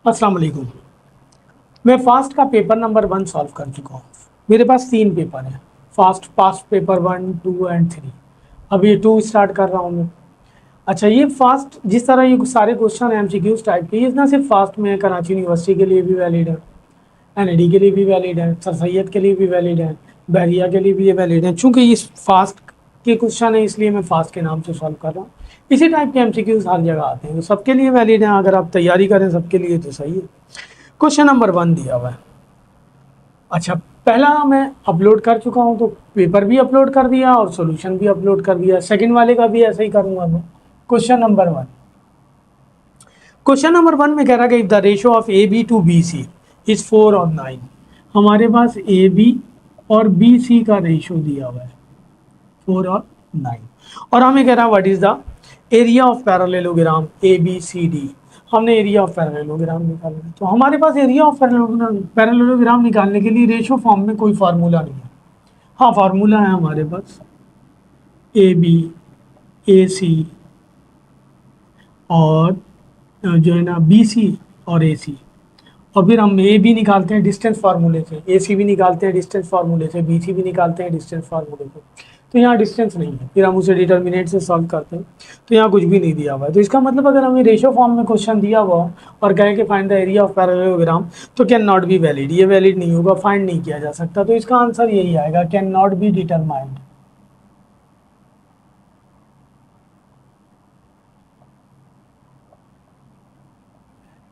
अस्सलाम वालेकुम। मैं फास्ट का पेपर नंबर 1 सॉल्व कर चुका हूँ। मेरे पास 3 पेपर हैं, फास्ट पास्ट पेपर 1, 2 एंड 3। अब ये 2 स्टार्ट कर रहा हूँ मैं। अच्छा, ये फास्ट जिस तरह ये सारे क्वेश्चन एमसीक्यूज टाइप के, ये ना सिर्फ फास्ट में है, कराची यूनिवर्सिटी के लिए भी वैलिड है, एनईडी के लिए भी वैलिड है, सर सैयद के लिए भी वैलिड है, बहरिया के लिए भी ये वैलिड है। चूँकि ये फास्ट के क्वेश्चन है इसलिए मैं फास्ट के नाम से सॉल्व कर रहा हूँ। इसी टाइप के एमसीक्यूज हर जगह आते हैं, तो सबके लिए वैलिड हैं। अगर आप तैयारी करें सबके लिए तो सही है। क्वेश्चन नंबर 1 दिया हुआ है। अच्छा, पहला मैं अपलोड कर चुका हूँ, तो पेपर भी अपलोड कर दिया और सॉल्यूशन भी अपलोड कर दिया। सेकंड वाले का भी ऐसे ही करूँगा मैं। क्वेश्चन नंबर 1, क्वेश्चन नंबर 1 में कह रहा है कि the ratio of A B to B C is 4 और 9। हमारे पास ए बी और बी सी का रेशो दिया हुआ है 4 और 9, और हमें कह रहा है what is the area of parallelogram A B C D. हमने एरिया ऑफ पैरेललोग्राम निकालना है, तो हमारे पास एरिया ऑफ पैरेललोग्राम निकालने के लिए रेशो फॉर्म में कोई फार्मूला नहीं है। हाँ, फार्मूला है हमारे पास ए बी ए सी और जो है ना बी सी और ए सी, और फिर हम ए भी निकालते हैं डिस्टेंस फार्मूले से, ए सी भी निकालते हैं डिस्टेंस फार्मूले से, बी सी भी निकालते हैं डिस्टेंस फार्मूले से। तो यहाँ डिस्टेंस नहीं है, फिर हम उसे डिटर्मिनेंट से सॉल्व करते हैं, तो यहाँ कुछ भी नहीं दिया हुआ है। तो इसका मतलब अगर हमें रेशो फॉर्म में क्वेश्चन दिया हुआ और कहे कि find the area of parallelogram, तो कैन नॉट बी वैलिड, ये वैलिड नहीं होगा, फाइंड नहीं किया जा सकता। तो इसका आंसर यही आएगा, can not be determined.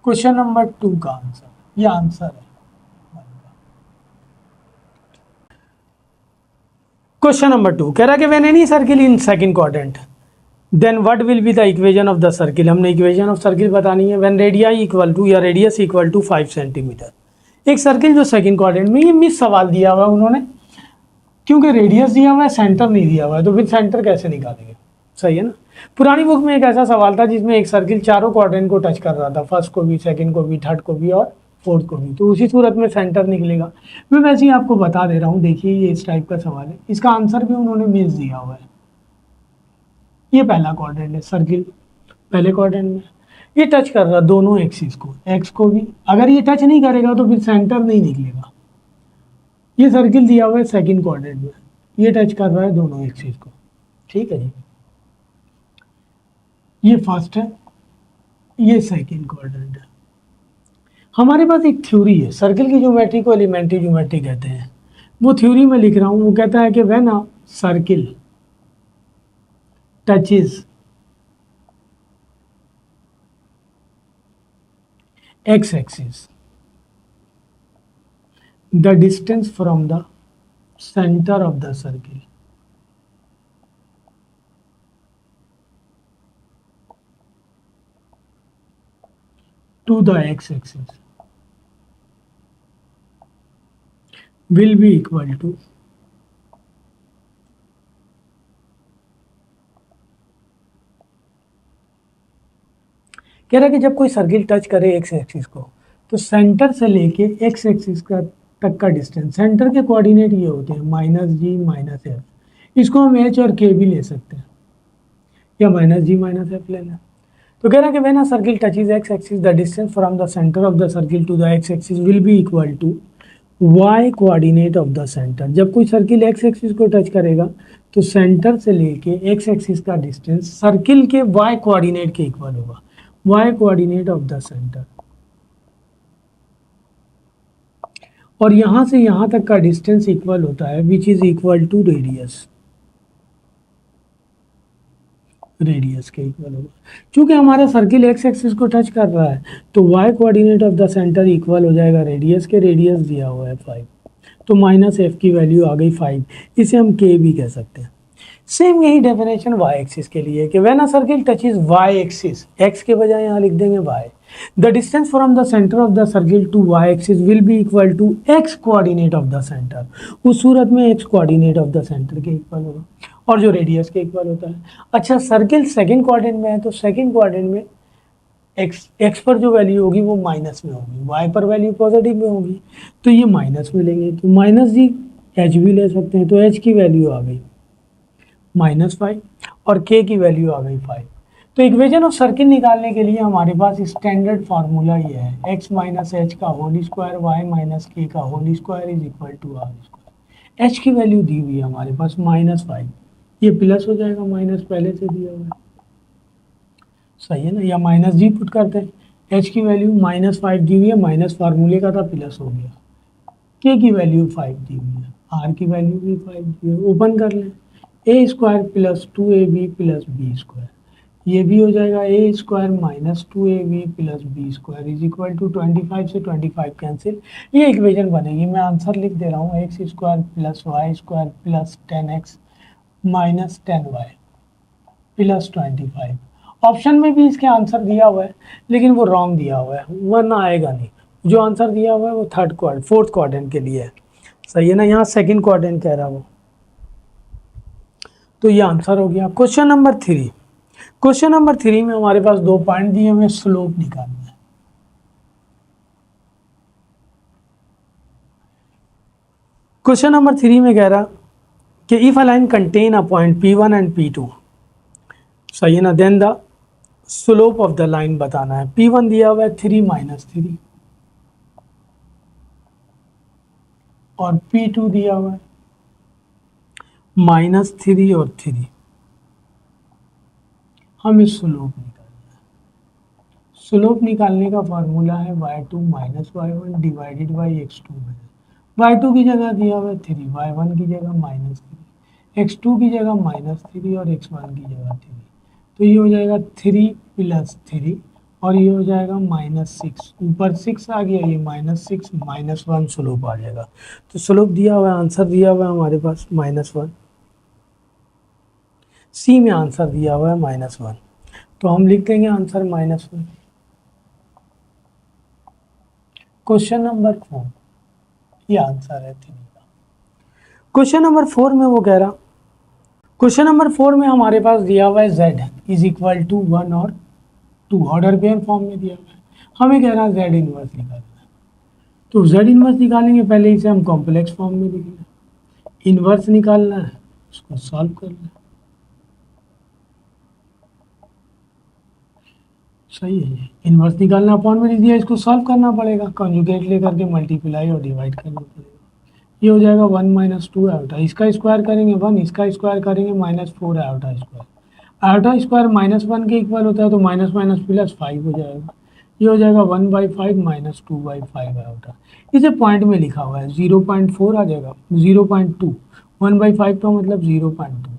Question number 2 का आंसर, ये आंसर है। क्वेश्चन नंबर 2 कह रहा है कि when any circle in second quadrant then what will be the equation of the circle. हमने इक्वेशन ऑफ सर्किल बतानी है। व्हेन रेडियाई इक्वल टू या रेडियस इक्वल टू 5 सेंटीमीटर। एक सर्किल जो सेकंड क्वाड्रेंट में, ये मिस सवाल दिया हुआ है उन्होंने, क्योंकि रेडियस दिया हुआ है, सेंटर नहीं दिया हुआ है, तो फिर सेंटर कैसे निकालेंगे। सही है ना। पुरानी बुक में एक ऐसा सवाल था जिसमें एक सर्किल चारों क्वाड्रेंट को टच कर रहा था, फर्स्ट को भी, सेकंड को भी, थर्ड को भी और फोर्थ को भी, तो उसी सूरत में सेंटर निकलेगा। मैं वैसे ही आपको बता दे रहा हूँ। देखिए, ये इस टाइप का सवाल है, इसका आंसर भी उन्होंने मिस दिया हुआ है। ये पहला क्वाड्रेंट है, सर्किल पहले क्वाड्रेंट में ये टच कर रहा दोनों एक्सिस को, एक्स को भी। अगर ये टच नहीं करेगा तो फिर सेंटर नहीं निकलेगा। ये सर्किल दिया हुआ है सेकंड क्वाड्रेंट में, ये टच कर रहा है दोनों एक्सिस को। ठीक है जी, ये फर्स्ट है, ये सेकंड क्वाड्रेंट है। हमारे पास एक थ्योरी है, सर्किल की ज्योमेट्री को एलिमेंट्री ज्योमेट्री कहते हैं। वो थ्योरी में लिख रहा हूँ। वो कहता है कि when a circle touches x axis, the distance from the center of the circle to the x axis will be equal to कह रहा है कि जब कोई सर्किल टच करे एक्स एक्सिस को, तो सेंटर से लेके एक्स एक्सिस का तक का डिस्टेंस, सेंटर के कोऑर्डिनेट ये होते हैं -g -f। इसको हम h और k भी ले सकते हैं, या -g -f लेना। तो कह रहा है कि when a circle touches X axis the distance from the centre of the circle to the X axis will be equal to y coordinate of the centre. जब कोई सर्किल एक्स एक्सिस को touch करेगा तो centre से लेके X axis का distance circle के y coordinate के इक्वल होगा, y coordinate of the centre. और यहां से यहां तक का डिस्टेंस इक्वल होता है which is equal to radius, radius के इक्वल होगा। क्योंकि हमारा सर्किल एक्स एक्सिस को टच कर रहा है तो y coordinate of the centre equal हो जाएगा रेडियस के, रेडियस दिया हुआ है 5, तो -f की वैल्यू आ गई 5। इसे हम k भी कह सकते हैं। सेम यही डेफिनेशन y एक्सिस के लिए कि when a circle touches y axis, x के बजाय यहाँ लिख देंगे y, the distance from the centre of the circle to y axis will be equal to x coordinate of the centre. उस सूरत में x coordinate of the centre के equal होगा, और जो रेडियस के इक्वल होता है। अच्छा, सर्किल सेकंड क्वाड्रेंट में है, तो सेकंड क्वाड्रेंट में x पर जो वैल्यू होगी वो माइनस में होगी, y पर वैल्यू पॉजिटिव में होगी, तो ये माइनस में लेंगे, तो -g h भी ले सकते हैं। तो h की वैल्यू आ गई -5 और k की वैल्यू आ गई 5। तो इक्वेशन ऑफ सर्किल निकालने के लिए हमारे पास स्टैंडर्ड फार्मूला ये है, x माइनस एच का whole square y minus K का whole square is equal to R square. H की वैल्यू दी हुई है हमारे पास -5, ये प्लस हो जाएगा, माइनस पहले से दिया हुआ है, सही है ना, या माइनस जी पुट करते हैं। एच की वैल्यू -5 दी हुई है, माइनस फार्मूले का था, प्लस हो गया। के की वैल्यू 5 दी हुई है, आर की वैल्यू भी 5 दी है, ओपन कर लें, ए square plus 2ab plus B square, ये भी हो जाएगा a square minus 2ab plus B square is equal to 25 से 25 कैंसिल, ये इक्वेशन बनेगी। मैं आंसर लिख दे रहा हूँ, X square plus Y square plus 10x minus 10y plus 25। Option में भी इसके आंसर दिया हुआ है, लेकिन वो रॉन्ग दिया हुआ है, वरना आएगा नहीं। जो आंसर दिया हुआ है वो फोर्थ क्वाड्रेंट के लिए है, सही है ना, यहाँ सेकंड क्वाड्रेंट कह रहा वो, तो ये आंसर हो गया। क्वेश्चन नंबर 3, क्वेश्चन नंबर 3 में हमारे पास 2 पॉइंट दिए हुए, स्लोप निकालना है। क्वेश्चन नंबर 3 में कह रहा कि if a line contain a point P1 and P2, सही है ना, then the slope of the line बताना है। P1 दिया हुआ है 3 माइनस 3 और P2 दिया हुआ है -3 और 3। हम इस स्लोप निकालना है। स्लोप निकालने का फॉर्मूला है y2 minus y1 divided by x2 में। y2 की जगह दिया हुआ है 3, y1 की जगह -3, x2 की जगह -3 और x1 की जगह 3। तो ये हो जाएगा 3 प्लस 3 और ये हो जाएगा -6, ऊपर 6 आ गया, ये -6 -1 स्लोप आ जाएगा। तो स्लोप दिया हुआ है, आंसर दिया हुआ है हमारे पास -1, सी में आंसर दिया हुआ है -1, तो हम लिख देंगे आंसर -1। क्वेश्चन नंबर 4, ये आंसर है 3 का। क्वेश्चन नंबर 4 में वो कह रहा, क्वेश्चन नंबर 4 में हमारे पास दिया हुआ है z इज इक्वल टू 1 और 2, ऑर्डर पेयर फॉर्म में दिया हुआ है। हमें कह रहा है z इनवर्स निकालना है, तो z इनवर्स निकालेंगे, पहले इसे हम कॉम्प्लेक्स फॉर्म में लिख लें। इनवर्स निकालना है, उसको सॉल्व कर लें, सही है। ये इनवर्स निकालना अपॉन में लिख दिया, इसको सॉल्व करना पड़ेगा, कॉन्जुगेट लेकर के मल्टीप्लाई और डिवाइड करना पड़ेगा। ये हो जाएगा 1 माइनस 2 आयोटा, इसका स्क्वायर करेंगे 1, इसका स्क्वायर करेंगे -4 आयोटा स्क्वायर। आयोटा स्क्वायर -1 के इक्वल होता है, तो माइनस माइनस प्लस 5 हो जाएगा। ये हो जाएगा 1/5 माइनस 2/5 आयोटा। इसे पॉइंट में लिखा हुआ है, 0.4 आ जाएगा, 0.2, 1/5 का मतलब 0.2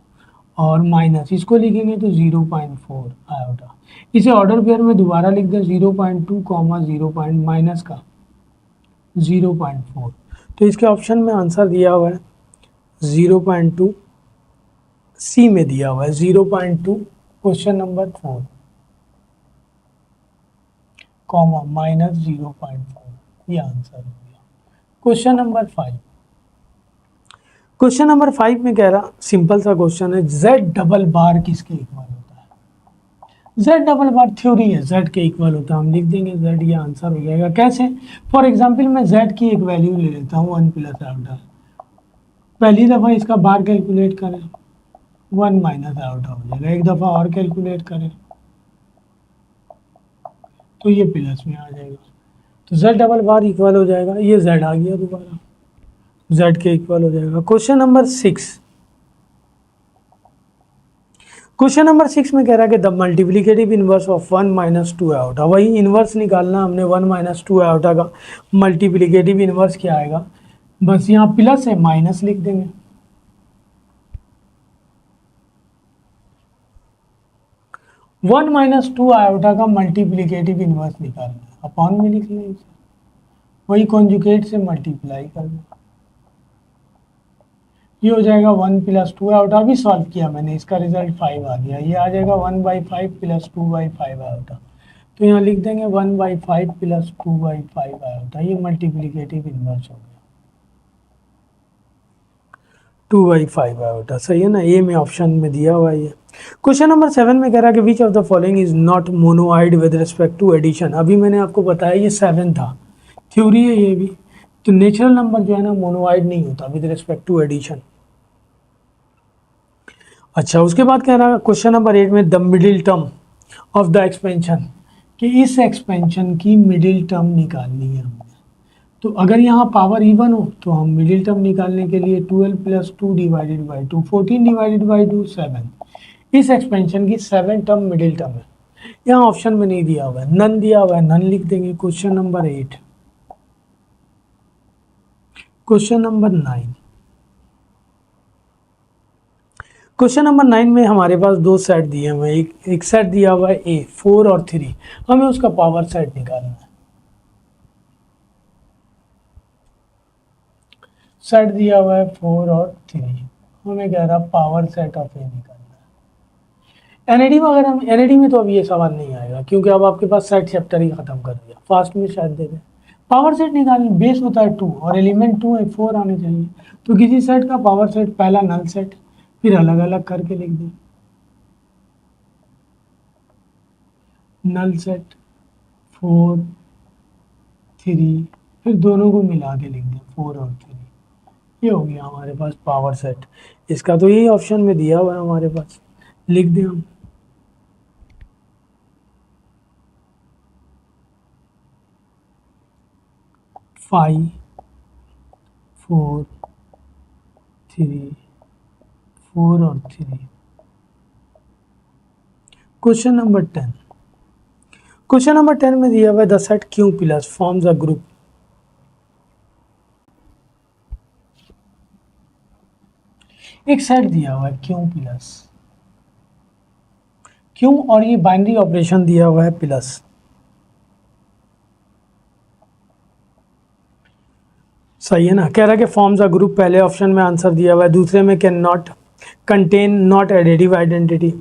और माइनस इसको लिखेंगे तो 0.4 आयोटा। इसे ऑर्डर पेयर में दोबारा लिख दें, 0.2 0 माइनस का 0.4। तो इसके ऑप्शन में आंसर दिया हुआ है 0.2, सी में दिया हुआ है 0.2, क्वेश्चन नंबर 4 कॉमा माइनस 0.4, ये आंसर हो गया। क्वेश्चन नंबर 5, क्वेश्चन नंबर 5 में कह रहा, सिंपल सा क्वेश्चन है, z डबल बार किसके इक्वल होता है। z डबल बार थ्योरी है, z के इक्वल होता है, हम लिख देंगे z, ये आंसर हो जाएगा। कैसे, फॉर एग्जांपल मैं z की एक वैल्यू ले लेता हूँ 1 प्लस आयोटा, पहली दफ़ा इसका बार कैलकुलेट करें 1 माइनस आयोटा हो जाएगा, एक दफ़ा और कैलकुलेट करें तो ये प्लस में आ जाएगा, तो z डबल बार इक्वल हो जाएगा, ये z आ गया दोबारा, z के इक्वल हो जाएगा। क्वेश्चन नंबर 6, क्वेश्चन नंबर 6 में कह रहा है कि the multiplicative inverse of 1 minus 2 iota, वही इनवर्स निकालना हमने, 1 माइनस 2 आयोटा का मल्टीप्लिकेटिव इनवर्स क्या आएगा, बस यहाँ प्लस है माइनस लिख देंगे। वन माइनस 2 आयोटा का मल्टीप्लिकेटिव इनवर्स निकालना है, अपॉन में लिख लें इसे, वही कॉन्जुगेट से मल्टीप्लाई करना, ये हो जाएगा 1 प्लस 2 आयोटा। अभी सॉल्व किया मैंने, इसका रिजल्ट 5 आ गया, ये आ जाएगा 1/5 प्लस 2/5 आयोटा, तो यहाँ लिख देंगे 1/5 प्लस 2/5 आयोटा, ये मल्टीप्लिकेटिव इनवर्स हो गया 2/5 आयोटा, सही है ना, ये में ऑप्शन में दिया हुआ है। क्वेश्चन नंबर 7 में कह रहा है कि which of the following is not monoid with respect to addition. अभी मैंने आपको बताया ये 7 था, थ्योरी है ये भी, तो नेचुरल नंबर जो है ना मोनोआइड नहीं होता विद रिस्पेक्ट टू एडिशन। अच्छा, उसके बाद कह रहा है क्वेश्चन नंबर 8 में the middle term of the expansion, कि इस एक्सपेंशन की मिडिल टर्म निकालनी है हमने। तो अगर यहाँ पावर इवन हो तो हम मिडिल टर्म निकालने के लिए 12 + 2 डिवाइडेड बाई 2, 14 डिवाइडेड बाई 2 7। इस एक्सपेंशन की 7 टर्म मिडिल टर्म है। यहाँ ऑप्शन में नहीं दिया हुआ है, नन दिया हुआ है, नन लिख देंगे। Question number 8। Question number 9। Question number 9 में हमारे पास दो सेट दिए हुए हैं। एक सेट दिया हुआ है ए 4 और 3, हमें उसका पावर सेट निकालना है। सेट दिया हुआ है 4 और 3, हमें कह रहा पावर सेट ऑफ ए निकालना है। एनएडी में अगर हम एनएडी में तो अब ये सवाल नहीं आएगा क्योंकि अब आपके पास सेट चैप्टर ही खत्म कर दिया। फास्ट में शायद दे दें। पावर सेट निकालने, बेस होता है 2 और एलिमेंट 2 है, 4 आने चाहिए। तो किसी सेट का पावर सेट, पहला नल सेट, फिर अलग अलग करके लिख दें। नल सेट 4 3, फिर दोनों को मिला के लिख दें 4 और 3। ये हो गया हमारे पास पावर सेट। इसका तो यही ऑप्शन में दिया हुआ है हमारे पास, लिख दें हम। फाइव 4 3 4 और 3। Question number 10। क्वेश्चन नंबर 10 में दिया हुआ है the set Q plus forms a group. एक सेट दिया हुआ है Q प्लस, Q और ये बाइनरी ऑपरेशन दिया हुआ है प्लस। सही है ना। कह रहा है कि फॉर्म्स अ ग्रुप, पहले ऑप्शन में आंसर दिया हुआ है, दूसरे में can not contain not additive identity.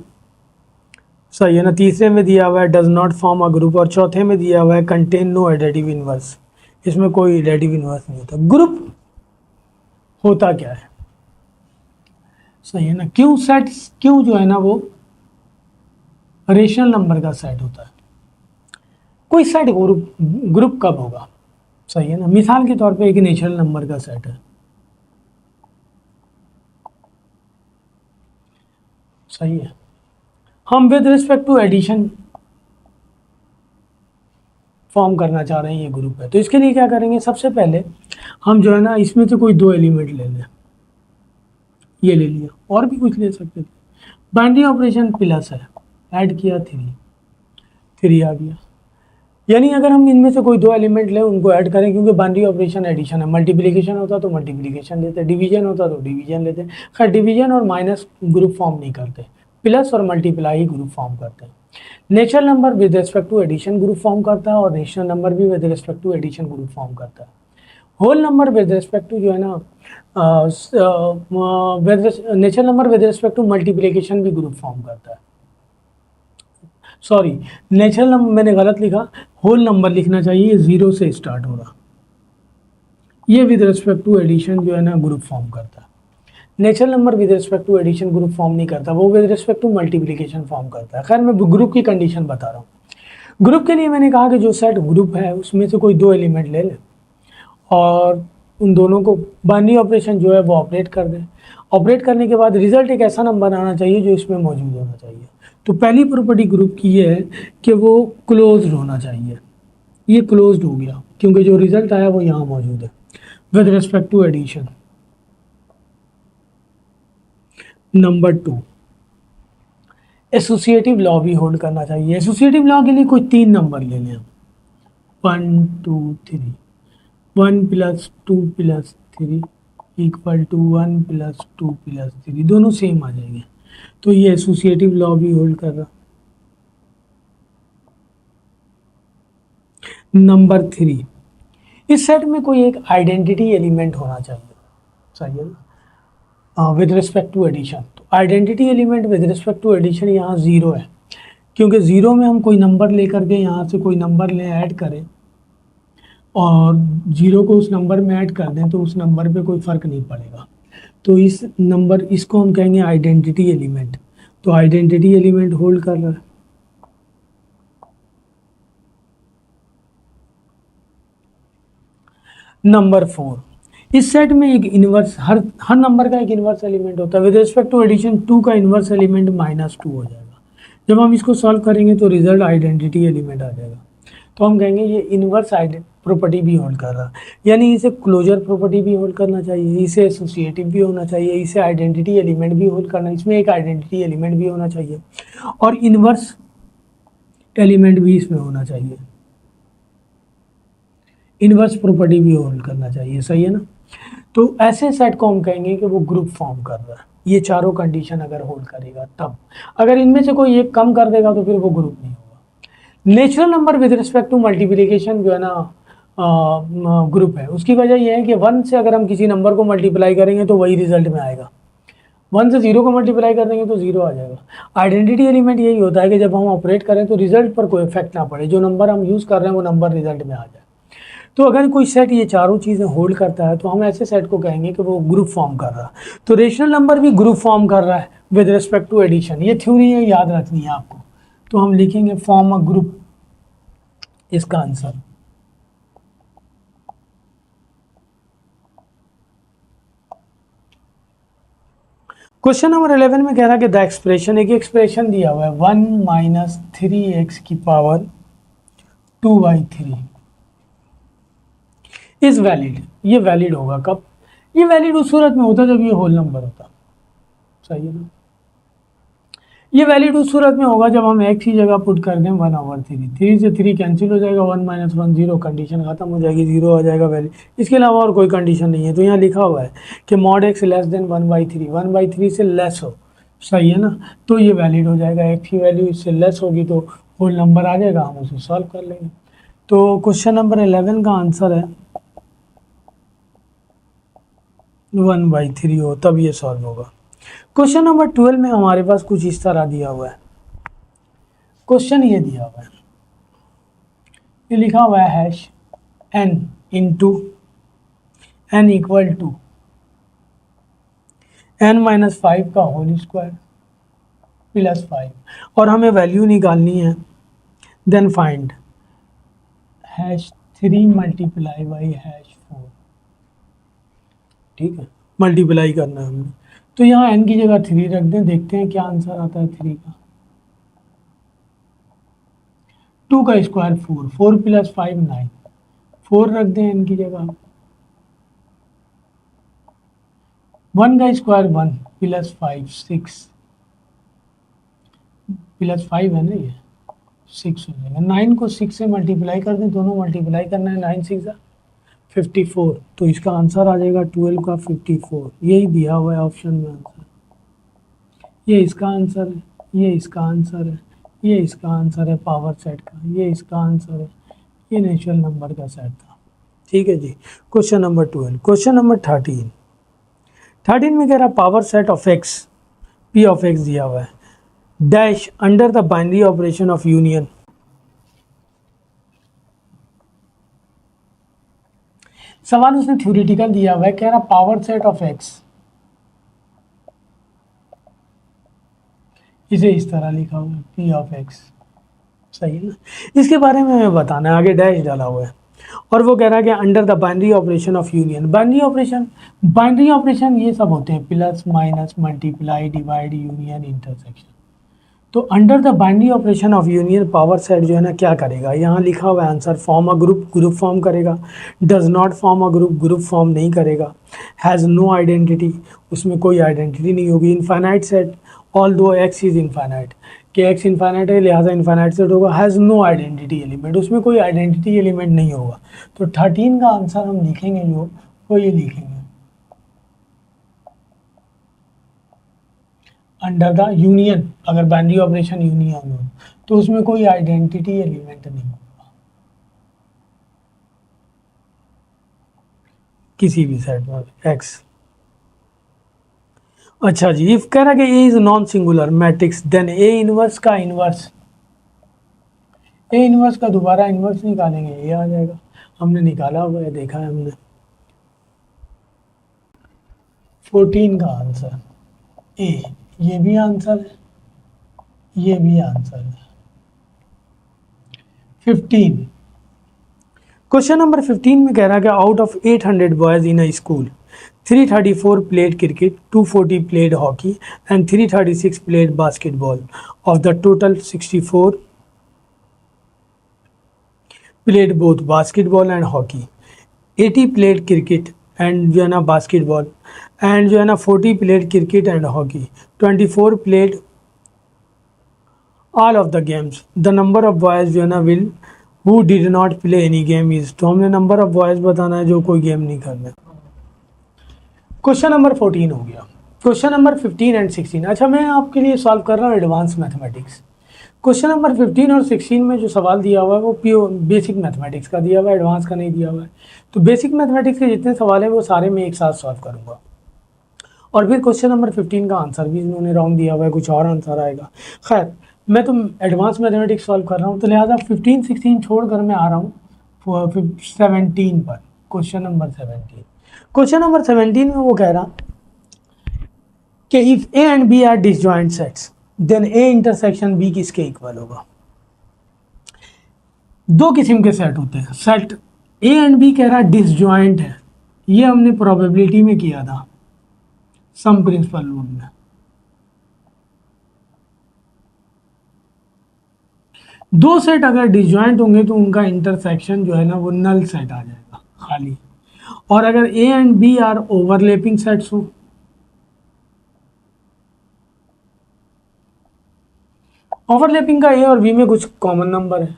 सही है ना। तीसरे में दिया हुआ है does not form a group, और चौथे में दिया हुआ है कंटेन नो एडिटिव इनवर्स। इसमें कोई एडिटिव इनवर्स नहीं होता। ग्रुप होता क्या है? सही है ना। क्यू सेट, क्यू जो है ना वो रेशनल नंबर का सेट होता है। कोई सेट ग्रुप कब होगा? सही है ना। मिसाल के तौर पे एक नेचुरल नंबर का सेट है। सही है। हम with respect to addition form करना चाह रहे हैं, ये ग्रुप है। तो इसके लिए क्या करेंगे, सबसे पहले हम जो है ना इसमें से कोई दो एलिमेंट ले लें। ये ले लिया, और भी कुछ ले सकते थे। बाइनरी ऑपरेशन प्लस है, ऐड किया 3 आ गया। यानी अगर हम इनमें से कोई दो एलिमेंट लें, उनको ऐड करें, क्योंकि बाइनरी ऑपरेशन एडिशन है। मल्टीप्लिकेशन होता तो मल्टीप्लिकेशन लेते, डिवीजन होता तो डिवीजन लेते। खैर डिवीजन और माइनस ग्रुप फॉर्म नहीं करते, प्लस और मल्टीप्लाई ग्रुप फॉर्म करते हैं। Natural number with respect to addition group form करता है, और रेशनल नंबर भी with respect to addition group form करता है। Whole number with respect to जो है ना natural number with respect to multiplication भी ग्रुप फॉर्म करता है। सॉरी, नेचुरल नंबर मैंने गलत लिखा, होल नंबर लिखना चाहिए, 0 से स्टार्ट होगा। ये विद रिस्पेक्ट टू एडिशन जो है ना ग्रुप फॉर्म करता है। Natural number with respect to addition group form नहीं करता, वो with respect to multiplication form करता है। खैर मैं ग्रुप की कंडीशन बता रहा हूँ। ग्रुप के लिए मैंने कहा कि जो सेट ग्रुप है उसमें से कोई दो एलिमेंट ले ले और उन दोनों को बाइनरी ऑपरेशन जो है वो ऑपरेट कर दें। ऑपरेट करने के बाद रिजल्ट एक ऐसा नंबर आना चाहिए जो इसमें मौजूद होना चाहिए। तो पहली प्रॉपर्टी ग्रुप की ये है कि वो क्लोज्ड होना चाहिए। ये क्लोज्ड हो गया क्योंकि जो रिजल्ट आया वो यहाँ मौजूद है with respect to addition. Number 2, associative law भी होल्ड करना चाहिए। एसोसिएटिव लॉ के लिए कोई 3 नंबर ले लें हम, 1 2 3। 1 + 2 + 3 इक्वल टू 1 + 2 + 3, दोनों सेम आ जाएंगे। तो ये एसोसिएटिव लॉ भी होल्ड कर रहा। नंबर 3, इस सेट में कोई एक आइडेंटिटी एलिमेंट होना चाहिए। सही है ना, विद रिस्पेक्ट टू एडिशन। तो identity element with respect to addition यहाँ 0 है, क्योंकि 0 में हम कोई नंबर लेकर के यहाँ से कोई नंबर लें, ऐड करें और 0 को उस नंबर में ऐड कर दें तो उस नंबर पे कोई फ़र्क नहीं पड़ेगा। तो इस नंबर, इसको हम कहेंगे आइडेंटिटी एलिमेंट। तो आइडेंटिटी एलिमेंट होल्ड कर रहा है। नंबर 4, इस सेट में एक इन्वर्स, हर नंबर का एक इन्वर्स एलिमेंट होता है। विद रिस्पेक्ट टू एडिशन 2 का इन्वर्स एलिमेंट -2 हो जाएगा, जब हम इसको सॉल्व करेंगे तो रिजल्ट आइडेंटिटी एलिमेंट आ जाएगा। तो हम कहेंगे ये इनवर्स प्रॉपर्टी भी होल्ड कर रहा है, यानी इसे क्लोजर प्रॉपर्टी भी होल्ड करना चाहिए, इसे एसोसिएटिव भी होना चाहिए, इसे आइडेंटिटी एलिमेंट भी होल्ड करना, इसमें एक आइडेंटिटी एलिमेंट भी होना चाहिए और इनवर्स एलिमेंट भी इसमें होना चाहिए, इनवर्स प्रॉपर्टी भी होल्ड करना चाहिए, सही है ना। तो ऐसे सेट को हम कहेंगे कि वो ग्रुप फॉर्म कर रहा है, ये चारों कंडीशन अगर होल्ड करेगा तब। अगर इनमें से कोई एक कम कर देगा तो फिर वो ग्रुप नहीं होगा। Natural number with respect to multiplication जो है ना ग्रुप है, उसकी वजह यह है कि 1 से अगर हम किसी नंबर को मल्टीप्लाई करेंगे तो वही रिजल्ट में आएगा, 1 से 0 को मल्टीप्लाई कर देंगे तो 0 आ जाएगा। आइडेंटिटी एलिमेंट यही होता है कि जब हम ऑपरेट करें तो रिजल्ट पर कोई इफेक्ट ना पड़े, जो नंबर हम यूज़ कर रहे हैं वो नंबर रिजल्ट में आ जाए। तो अगर कोई सेट ये चारों चीज़ें होल्ड करता है तो हम ऐसे सेट को कहेंगे कि वो ग्रुप फॉर्म कर रहा है। तो रेशनल नंबर भी ग्रुप फॉर्म कर रहा है विद रिस्पेक्ट टू एडिशन, ये थ्योरी है, याद रखनी है आपको। तो हम लिखेंगे फॉर्म अ ग्रुप, इसका आंसर। क्वेश्चन नंबर 11 में कह रहा है कि द एक्सप्रेशन, एक एक्सप्रेशन दिया हुआ है 1 - 3x की पावर 2/3 इज वैलिड। ये वैलिड होगा कब? ये वैलिड उस सूरत में होता जब ये होल नंबर होता, सही है ना। ये वैलिड उस सूरत में होगा जब हम x की जगह पुट कर दें 1/3, 3 से 3 कैंसिल हो जाएगा, 1 - 1 0, कंडीशन खत्म हो जाएगी, 0 आ जाएगा वैलिड। इसके अलावा और कोई कंडीशन नहीं है। तो यहाँ लिखा हुआ है कि मॉड x लेस देन 1/3, 1/3 से लेस हो, सही है ना, तो ये वैलिड हो जाएगा। x की वैल्यू इससे लेस होगी तो होल नंबर आ जाएगा, हम उसे सॉल्व कर लेंगे। तो क्वेश्चन नंबर 11 का आंसर है 1/3 हो, तब ये सॉल्व होगा। क्वेश्चन नंबर 12 में हमारे पास कुछ इस तरह दिया हुआ है। क्वेश्चन ये दिया हुआ है, ये लिखा हुआ है hash n into n equal to n-5 का होल स्क्वायर प्लस 5, और हमें वैल्यू निकालनी है। Then find hash 3 multiply by hash 4, ठीक है, मल्टीप्लाई करना है हमने। तो यहाँ n की जगह 3 रख दें, देखते हैं क्या आंसर आता है 3 का। 2 का स्क्वायर 4, 4 + 5 9, 4 रख दें n की जगह। 1 का स्क्वायर 1 + 5 6, + 5 है ना, ये 6 हो जाएगा। 9 को 6 से मल्टीप्लाई कर दें, दोनों मल्टीप्लाई करना है, 9 6 54, तो इसका आंसर आ जाएगा 12 का 54। यही दिया हुआ है ऑप्शन में आंसर। ये इसका आंसर है, ये इसका आंसर है, ये इसका आंसर है पावर सेट का, ये इसका आंसर है, ये नेचुरल नंबर का सेट था, ठीक है जी। Question number 12। क्वेश्चन नंबर 13 में कह रहा power set of x, P of x दिया हुआ है, dash under the binary operation of union. सवाल उसने थ्योरेटिकल दिया हुआ है, कह रहा पावर सेट ऑफ एक्स, इसे इस तरह लिखा हुआ है पी ऑफ एक्स, सही है ना। इसके बारे में हमें बताना है, आगे डैश डाला हुआ है और वो कह रहा है कि under the binary operation of union. Binary operation ये सब होते हैं plus minus multiply divide union intersection. तो under the binary operation of union power set जो है ना क्या करेगा, यहाँ लिखा हुआ है answer form a group form करेगा, does not form a group form नहीं करेगा, हैज़ नो आइडेंटिटी, उसमें कोई आइडेंटिटी नहीं होगी, इनफाइनाइट सेट ऑल दो एक्स इज इनफाइनाइट, कि एक्स इनफाइनाइट है लिहाजा इनफाइनाइट सेट होगा, हैज़ नो आइडेंटिटी एलिमेंट, उसमें कोई आइडेंटिटी एलिमेंट नहीं होगा। तो 13 का आंसर हम लिखेंगे जो वो ये लिखेंगे अंडर द यूनियन। अगर बाइनरी ऑपरेशन यूनियन हो तो उसमें कोई आइडेंटिटी एलिमेंट नहीं होगा किसी भी सेट में एक्स। अच्छा जी, इफ कह रहा कि a is non singular matrix then a inverse का दोबारा इनवर्स निकालेंगे, ये आ जाएगा। हमने निकाला हुआ है, देखा है हमने। 14 का आंसर ए, ये भी आंसर है, ये भी आंसर है। 15 क्वेश्चन नंबर 15 में कह रहा है कि out of 800 boys in a school 334 played cricket, 240 played hockey, and 336 played basketball. Of the total, 64 played both basketball and hockey, 80 played cricket and जो है ना basketball, and जो है ना 40 played cricket and hockey, 24 played all of the games. The number of boys जो है ना will who did not play any game is, तो हमने number of boys बताना है जो कोई गेम नहीं करना। क्वेश्चन नंबर 14 हो गया। क्वेश्चन नंबर 15 एंड 16, अच्छा मैं आपके लिए सॉल्व कर रहा हूँ एडवांस मैथमेटिक्स। क्वेश्चन नंबर 15 और 16 में जो सवाल दिया हुआ है वो प्योर बेसिक मैथमेटिक्स का दिया हुआ है, एडवांस का नहीं दिया हुआ है। तो बेसिक मैथमेटिक्स के जितने सवाल हैं वो सारे मैं एक साथ सॉल्व करूँगा, और फिर क्वेश्चन नंबर 15 का आंसर भी इन्होंने रॉन्ग दिया हुआ है, कुछ और आंसर आएगा। खैर मैं तो एडवांस मैथमेटिक्स सॉल्व कर रहा हूँ, तो लिहाजा 15 16 छोड़कर मैं आ रहा हूँ 17 पर। क्वेश्चन नंबर 17, क्वेश्चन नंबर 17 में वो कह रहा कि if A and B are disjoint sets then A intersection B किसके इक्वल होगा। दो किस्म के सेट होते हैं, सेट ए एंड बी कह रहा डिसजॉइंट है, ये हमने प्रोबेबिलिटी में किया था सम प्रिंसिपल रूल में। दो सेट अगर डिसजॉइंट होंगे तो उनका इंटरसेक्शन जो है ना वो नल सेट आ जाएगा खाली। और अगर A and B are overlapping sets हो, ओवरलैपिंग का ए और बी में कुछ कॉमन नंबर है,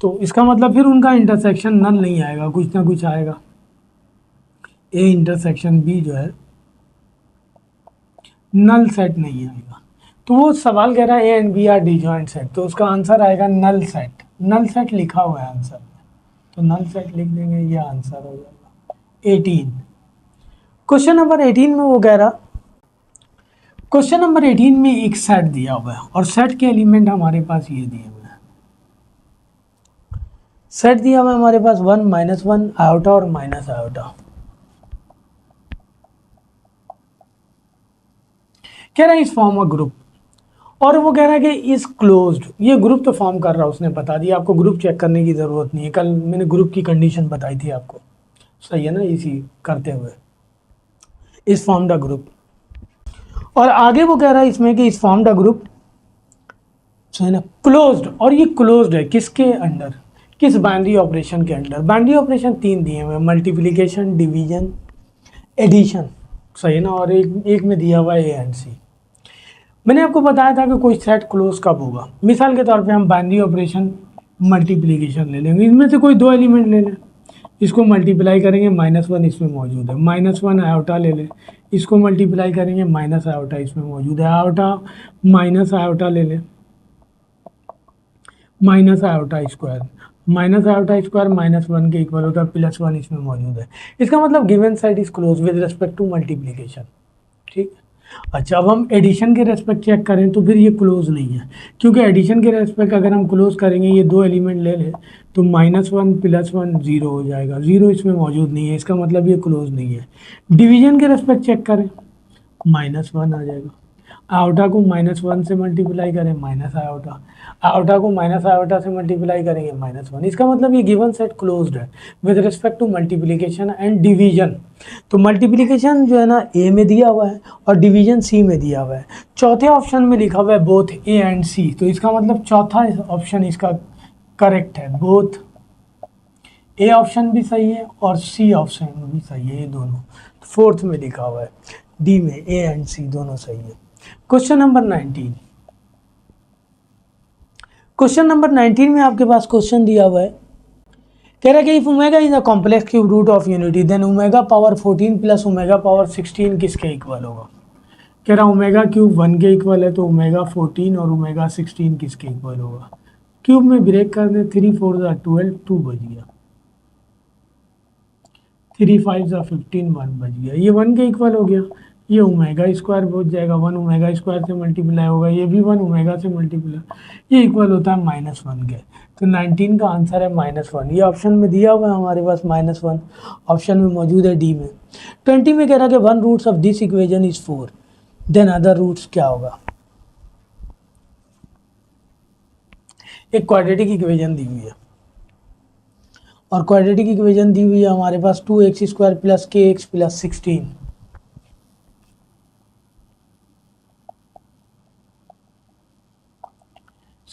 तो इसका मतलब फिर उनका इंटरसेक्शन नल नहीं आएगा, कुछ ना कुछ आएगा। ए इंटरसेक्शन बी जो है नल सेट नहीं आएगा। तो वो सवाल कह रहा है A and B are disjoint set, तो उसका आंसर आएगा नल सेट। नल सेट लिखा हुआ है आंसर में, तो नल सेट लिख देंगे, ये आंसर हो जाएगा 18। क्वेश्चन नंबर 18 में वो कह रहा, क्वेश्चन नंबर 18 में एक सेट दिया हुआ है और सेट के एलिमेंट हमारे पास ये दिए हुए हैं। सेट दिया हुआ है हमारे पास 1 -1 आयोटा और माइनस आयोटा। कह रहा है इस फॉर्म अ ग्रुप, और वो कह रहा है कि इस क्लोज्ड, ये ग्रुप तो फॉर्म कर रहा है, उसने बता दिया आपको, ग्रुप चेक करने की ज़रूरत नहीं है। कल मैंने ग्रुप की कंडीशन बताई थी आपको, सही है ना, इसी करते हुए इस फॉर्म द ग्रुप। और आगे वो कह रहा है इसमें कि इस फॉर्म द ग्रुप है ना क्लोज्ड, और ये क्लोज्ड है किसके अंडर, किस बाइनरी ऑपरेशन के अंडर। बाइनरी ऑपरेशन 3 दिए हुए, मल्टीप्लिकेशन, डिवीजन, एडिशन, सही है ना, और एक में दिया हुआ है ए एंड सी। मैंने आपको बताया था कि कोई सेट क्लोज कब होगा। मिसाल के तौर पे हम बाइनरी ऑपरेशन मल्टीप्लिकेशन ले लेंगे, इनमें से कोई दो एलिमेंट ले लें, इसको मल्टीप्लाई करेंगे -1 इसमें मौजूद है, -1 आयोटा ले लें, इसको मल्टीप्लाई करेंगे माइनस आयोटा इसमें मौजूद है, आयोटा माइनस आयोटा ले लें, minus iota square, minus iota square -1 के इक्वल होता है, +1 इसमें मौजूद है। इसका मतलब given set is close with respect to multiplication, ठीक है। अच्छा, अब हम एडिशन के रेस्पेक्ट चेक करें तो फिर ये क्लोज नहीं है, क्योंकि एडिशन के रेस्पेक्ट अगर हम क्लोज करेंगे, ये दो एलिमेंट ले लें तो -1 +1 0 हो जाएगा, 0 इसमें मौजूद नहीं है, इसका मतलब ये क्लोज नहीं है। डिवीजन के रेस्पेक्ट चेक करें, -1 आ जाएगा, आयोटा को -1 से मल्टीप्लाई करें माइनस आयोटा, आयोटा को माइनस आयोटा से मल्टीप्लाई करेंगे -1, इसका मतलब ये गिवन सेट क्लोज्ड है with respect to multiplication and division. तो मल्टीप्लिकेशन जो है ना ए में दिया हुआ है और डिवीजन सी में दिया हुआ है। चौथे ऑप्शन में लिखा हुआ है बोथ ए एंड सी, तो इसका मतलब चौथा ऑप्शन इसका करेक्ट है, बोथ ए ऑप्शन भी सही है और सी ऑप्शन भी सही है, ये दोनों। फोर्थ में लिखा हुआ है डी में ए एंड सी दोनों सही है। क्वेश्चन नंबर 19, क्वेश्चन नंबर 19 में आपके पास क्वेश्चन दिया हुआ है, कह रहा है कि if omega is a complex cube root of unity then omega power 14 plus omega power 16 किसके इक्वल होगा। कह रहा ओमेगा क्यूब 1 के इक्वल है, तो ओमेगा 14 और ओमेगा 16 किसके इक्वल होगा। क्यूब में ब्रेक कर दें, 3 4 12, 2 बज गया, 3 5 15, 1 बज गया, ये 1 के इक्वल हो गया। ये ओमेगा स्क्वायर पहुंच जाएगा, 1 ओमेगा स्क्वायर से मल्टीप्लाई होगा, ये भी 1 ओमेगा से मल्टीप्लाई, ये इक्वल होता है -1 के। तो 19 का आंसर है -1, ये ऑप्शन में दिया हुआ है हमारे पास -1, ऑप्शन में मौजूद है डी में। 20 में कह रहा है कि 1 roots of this equation is 4, then other roots क्या होगा। एक क्वाड्रेटिक इक्वेशन दी हुई है, और क्वाड्रेटिक इक्वेशन दी हुई है हमारे पास 2x² + kx + 16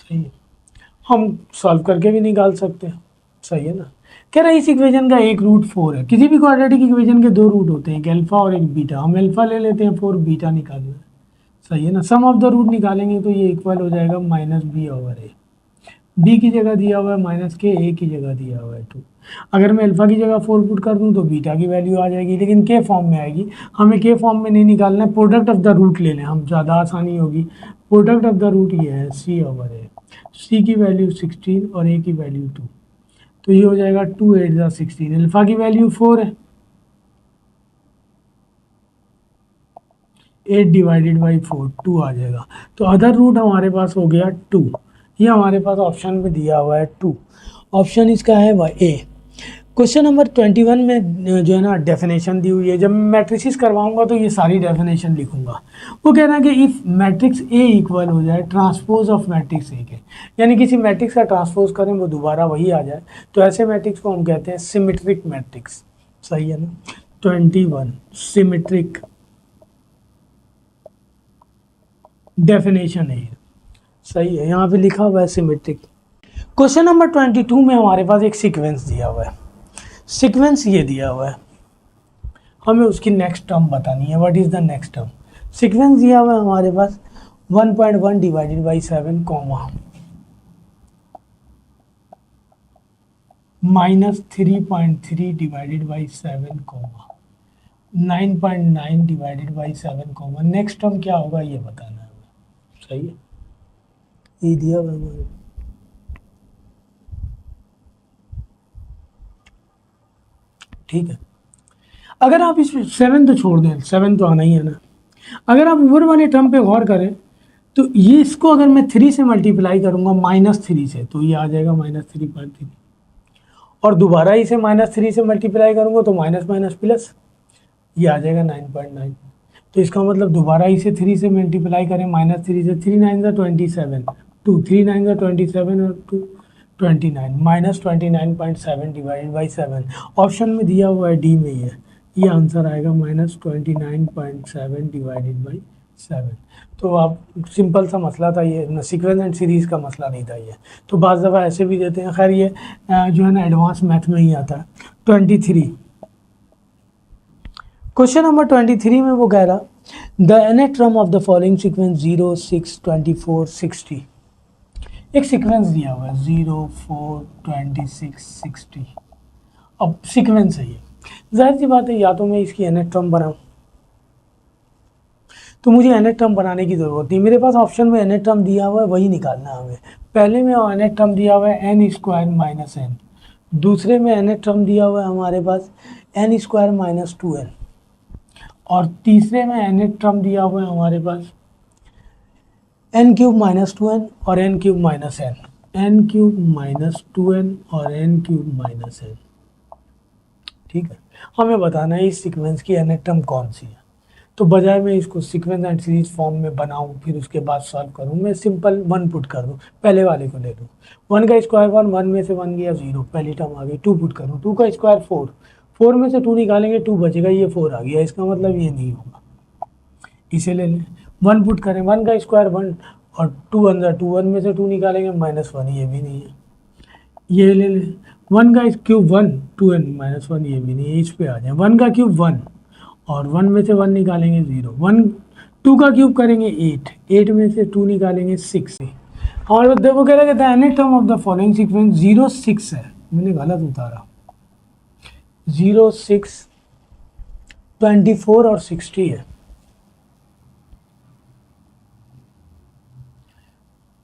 सही है, हम सॉल्व करके भी निकाल सकते हैं, सही है ना। कह रहा है इस इक्वेशन का एक रूट 4 है। किसी भी क्वाड्रेटिक इक्वेशन के दो रूट होते हैं, एक अल्फा और एक बीटा। हम अल्फा ले लेते हैं, 4 बीटा निकालना है, सही है ना। सम ऑफ द रूट निकालेंगे तो ये इक्वल हो जाएगा माइनस बी ओवर ए। बी की जगह दिया हुआ है माइनस के, ए की जगह दिया हुआ है 2। अगर मैं अल्फा की जगह 4 पुट कर दूं तो बीटा की वैल्यू आ जाएगी, लेकिन के फॉर्म में आएगी। हमें के फॉर्म में नहीं निकालना है, प्रोडक्ट ऑफ द रूट ले लें, हम ज़्यादा आसानी होगी। प्रोडक्ट ऑफ द रूट ये है सी ओवर ए। सी की वैल्यू 16 और ए की वैल्यू 2, तो ये हो जाएगा 2 8 ज़ा 16। अल्फा की वैल्यू 4 है, 8 डिवाइडेड बाई 4 2 आ जाएगा। तो अदर रूट हमारे पास हो गया 2। ये हमारे पास ऑप्शन में दिया हुआ है 2। ऑप्शन इसका है ए। क्वेश्चन नंबर 21 में जो है ना डेफिनेशन दी हुई है। जब मैं मैट्रिसेस करवाऊंगा तो ये सारी डेफिनेशन लिखूंगा। वो कह रहा है कि इफ़ मैट्रिक्स ए इक्वल हो जाए ट्रांसपोज ऑफ मैट्रिक्स ए के, यानी किसी मैट्रिक्स का ट्रांसपोज करें वो दोबारा वही आ जाए, तो ऐसे मैट्रिक्स को हम कहते हैं सिमेट्रिक मैट्रिक्स, सही है ना। 21 सिमेट्रिक डेफिनेशन है, सही है, यहाँ पे लिखा हुआ है सिमेट्रिक। क्वेश्चन नंबर 22 में हमारे पास एक सीक्वेंस दिया हुआ है। सीक्वेंस ये दिया हुआ है, हमें उसकी नेक्स्ट टर्म बतानी है। What is the next term? Sequence दिया हुआ है हमारे पास 1.1 divided by 7 comma -3.3 divided by 7 comma 9.9 divided by 7 comma next term क्या होगा ये बताना है हमें, सही है। ये दिया हुआ है, ठीक है। अगर आप इस 7 तो छोड़ दें, 7 तो आना ही है ना। अगर आप ऊपर वाले टर्म पे गौर करें तो ये इसको अगर मैं 3 से मल्टीप्लाई करूंगा -3 से, तो ये आ जाएगा -3.3, और दोबारा इसे -3 से मल्टीप्लाई करूंगा तो माइनस माइनस प्लस, ये आ जाएगा 9.9। तो इसका मतलब दोबारा इसे 3 से मल्टीप्लाई करें -3 से, 3 9 ज़ा 27, 2 3 9 ज़ा 27 और 2 29 -29.7 डिवाइडेड बाई 7। ऑप्शन में दिया हुआ है डी में ही है, ये आंसर आएगा -29.7 डिवाइडेड बाई 7। तो आप सिंपल सा मसला था ये, सीक्वेंस एंड सीरीज़ का मसला नहीं था ये। तो बाज़ दफ़ा ऐसे भी देते हैं, खैर ये जो है ना एडवांस मैथ में ही आता है। 23 क्वेश्चन नंबर 23 में वो कह रहा the nth term of the following sequence 0 6 24 60। एक सीक्वेंस दिया हुआ है 0 4 26 60। अब सीक्वेंस है ये, जाहिर सी बात है या तो मैं इसकी nth टर्म बनाऊं, तो मुझे nth टर्म बनाने की ज़रूरत नहीं, मेरे पास ऑप्शन में nth टर्म दिया हुआ है वही निकालना है हमें। पहले में nth टर्म दिया हुआ है n स्क्वायर माइनस n, दूसरे में nth टर्म दिया हुआ है हमारे पास n स्क्वायर माइनस 2n, और तीसरे में nth टर्म दिया हुआ है हमारे पास n क्यूब माइनस 2n और n cube minus n, n cube minus 2n और n क्यूब माइनस n, ठीक है। हमें बताना है इस सीक्वेंस की nth टर्म कौन सी है। तो बजाय मैं इसको सीक्वेंस एंड सीरीज फॉर्म में बनाऊं फिर उसके बाद सॉल्व करूं, मैं सिंपल 1 पुट कर दूं, पहले वाले को ले लूं। 1 का स्क्वायर 1, 1 में से 1 गया 0, पहली टर्म आ गई। 2 पुट करूं, 2 का स्क्वायर 4, 4 में से 2 निकालेंगे 2 बचेगा, ये 4 आ गया, इसका मतलब ये नहीं होगा, इसे ले लें। 1 पुट करें, 1 का स्क्वायर 1 और 2 अंदर 2, 1 में से 2 निकालेंगे -1, ये भी नहीं है, ये ले लें। 1 का क्यूब 1 2n -1, ये भी नहीं है, इस पे आ जाए। 1 का क्यूब 1 और 1 में से 1 निकालेंगे 0, 1 2 का क्यूब करेंगे 8, 8 में से 2 निकालेंगे 6। और देखो कह रहा है the nth term of the following sequence 0 6 है, मैंने गलत उतारा, 0 6 24 और 60 है।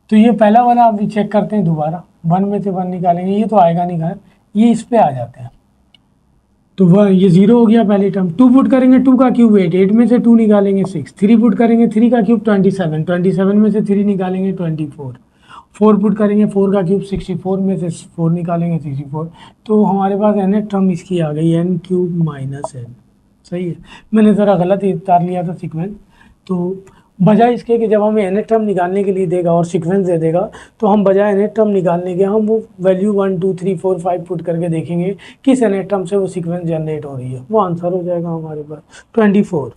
तो ये पहला वाला आप चेक करते हैं दोबारा, 1 में से 1 निकालेंगे, ये तो आएगा नहीं घर, ये इस पे आ जाते हैं, तो वह ये 0 हो गया पहली टर्म। 2 पुट करेंगे, 2 का क्यूब 8, 8 में से 2 निकालेंगे 6, 3 पुट करेंगे, 3 का क्यूब 27, 27 में से 3 निकालेंगे 24, 4 पुट करेंगे, 4 का क्यूब 64 में से 4 निकालेंगे 64। तो हमारे पास nth टर्म इसकी आ गई n क्यूब माइनस n, सही है। मैंने ज़रा गलत उतार लिया था सीक्वेंस, तो बजाय इसके कि जब हमें nth टर्म निकालने के लिए देगा और सीक्वेंस दे देगा, तो हम बजाय nth टर्म निकालने के हम वो वैल्यू 1 2 3 4 5 पुट करके देखेंगे किस nth टर्म से वो सीक्वेंस जनरेट हो रही है, वो आंसर हो जाएगा हमारे पास 24।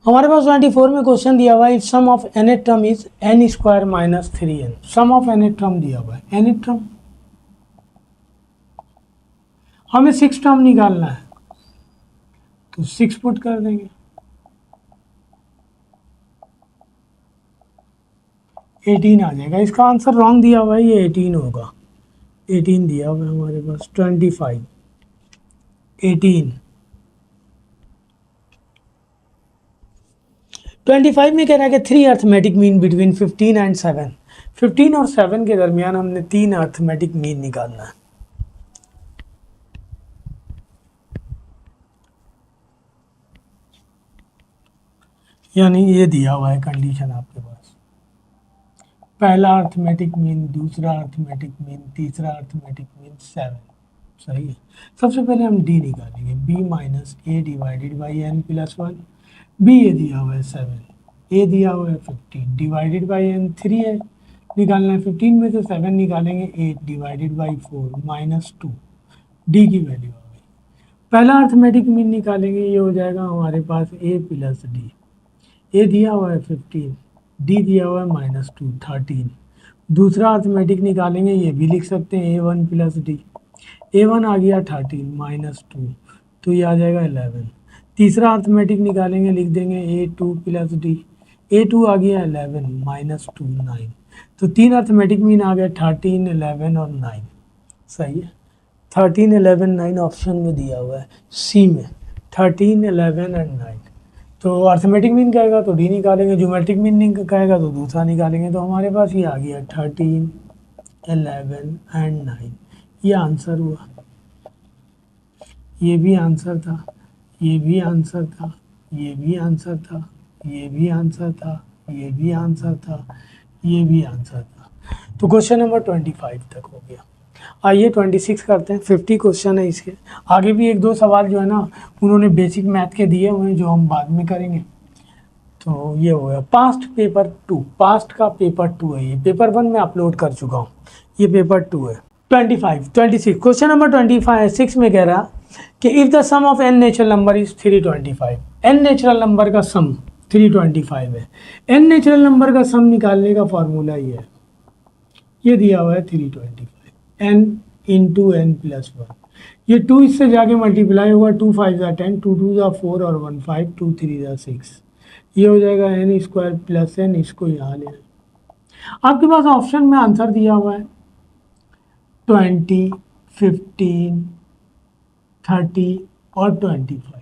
हमारे पास 24 में क्वेश्चन दिया हुआ है if sum of nth term is n square minus 3n। Sum of nth term दिया हुआ है, nth टर्म हमें 6 टर्म निकालना है, तो 6 पुट कर देंगे, 18 आ जाएगा। इसका आंसर रॉन्ग दिया हुआ है, ये 18 होगा, 18 दिया हुआ है हमारे पास, 25 18 25 में कह रहा है कि 3 अर्थमेटिक मीन बिटवीन 15 एंड 7। 15 और 7 के दरमियान हमने 3 अर्थमेटिक मीन निकालना है। यानी ये दिया हुआ है कंडीशन आपके पास, पहला अर्थमेटिक मीन, दूसरा अर्थमेटिक मीन, तीसरा अर्थमेटिक मीन 7। सही है। सबसे पहले हम डी निकालेंगे, b minus a divided by n plus 1। B a दिया हुआ है 7, ए दिया हुआ है 15 डिवाइडेड बाई एन 3 है, निकालना है 15 में से 7 निकालेंगे 8 डिवाइडेड बाई 4 माइनस 2, डी की वैल्यू आ गई। पहला अर्थमेटिक मीन निकालेंगे, ये हो जाएगा हमारे पास ए प्लस डी। ए दिया हुआ है 15, डी दिया हुआ है माइनस 2 13। दूसरा अर्थमेटिक निकालेंगे, ये भी लिख सकते हैं ए वन प्लस डी। ए वन आ गया 13 माइनस 2, तो ये आ जाएगा 11। तीसरा अर्थमेटिक निकालेंगे, लिख देंगे A two plus D. A two आ गया 11 माइनस 2 9। तो 3 अर्थमेटिक मीन आ गए 13 11 और 9। सही है। 13 11 9 ऑप्शन में दिया हुआ है, सी में 13 11 एंड 9। तो अर्थमेटिक मीन कहेगा तो डी निकालेंगे, ज्योमेट्रिक मीन कहेगा तो दूसरा निकालेंगे। तो हमारे पास ये आ गया 13 11 एंड 9। ये आंसर हुआ, ये भी आंसर था, ये भी आंसर था, ये भी आंसर था, ये भी आंसर था, ये भी आंसर था, ये भी आंसर था। तो क्वेश्चन नंबर 25 तक हो गया। आइए 26 करते हैं, 50 क्वेश्चन है इसके। आगे भी एक दो सवाल जो है ना उन्होंने बेसिक मैथ के दिए हुए हैं जो हम बाद में करेंगे। तो ये हो गया पास्ट पेपर 2, पास्ट का पेपर 2 है, ये पेपर 1 में अपलोड कर चुका हूँ, ये पेपर 2 है। 26 क्वेश्चन नंबर 26 में कह रहा कि if the sum of n natural number is 325, n natural number का सम 325 है। n नेचुरल नंबर का सम निकालने का फॉर्मूला ये है, ये दिया हुआ है 325, n इंटू एन प्लस 1। ये 2 इससे जाके मल्टीप्लाई होगा, 2 5 ज़ा 10, 2 2 ज़ा 4 और 1 5, 2 3 ज़ा 6। ये हो जाएगा n स्क्वायर प्लस n, इसको यहाँ ले। आपके पास ऑप्शन में आंसर दिया हुआ है 20 15 30 और 25।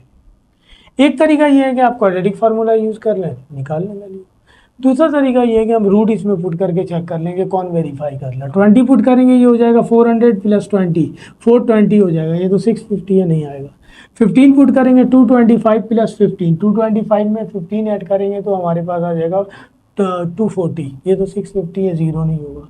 एक तरीका ये है कि आप क्वाड्रेटिक फार्मूला यूज़ कर लें निकालने के लिए। दूसरा तरीका ये है कि हम रूट इसमें पुट करके चेक कर लेंगे कौन वेरीफाई कर ला। 20 पुट करेंगे, ये हो जाएगा 400 प्लस 20, 420 हो जाएगा, ये तो 650 है, नहीं आएगा। 15 पुट करेंगे 225 प्लस 15, 225 में 15 ऐड करेंगे तो हमारे पास आ जाएगा 240, ये तो 650 है, ज़ीरो नहीं होगा।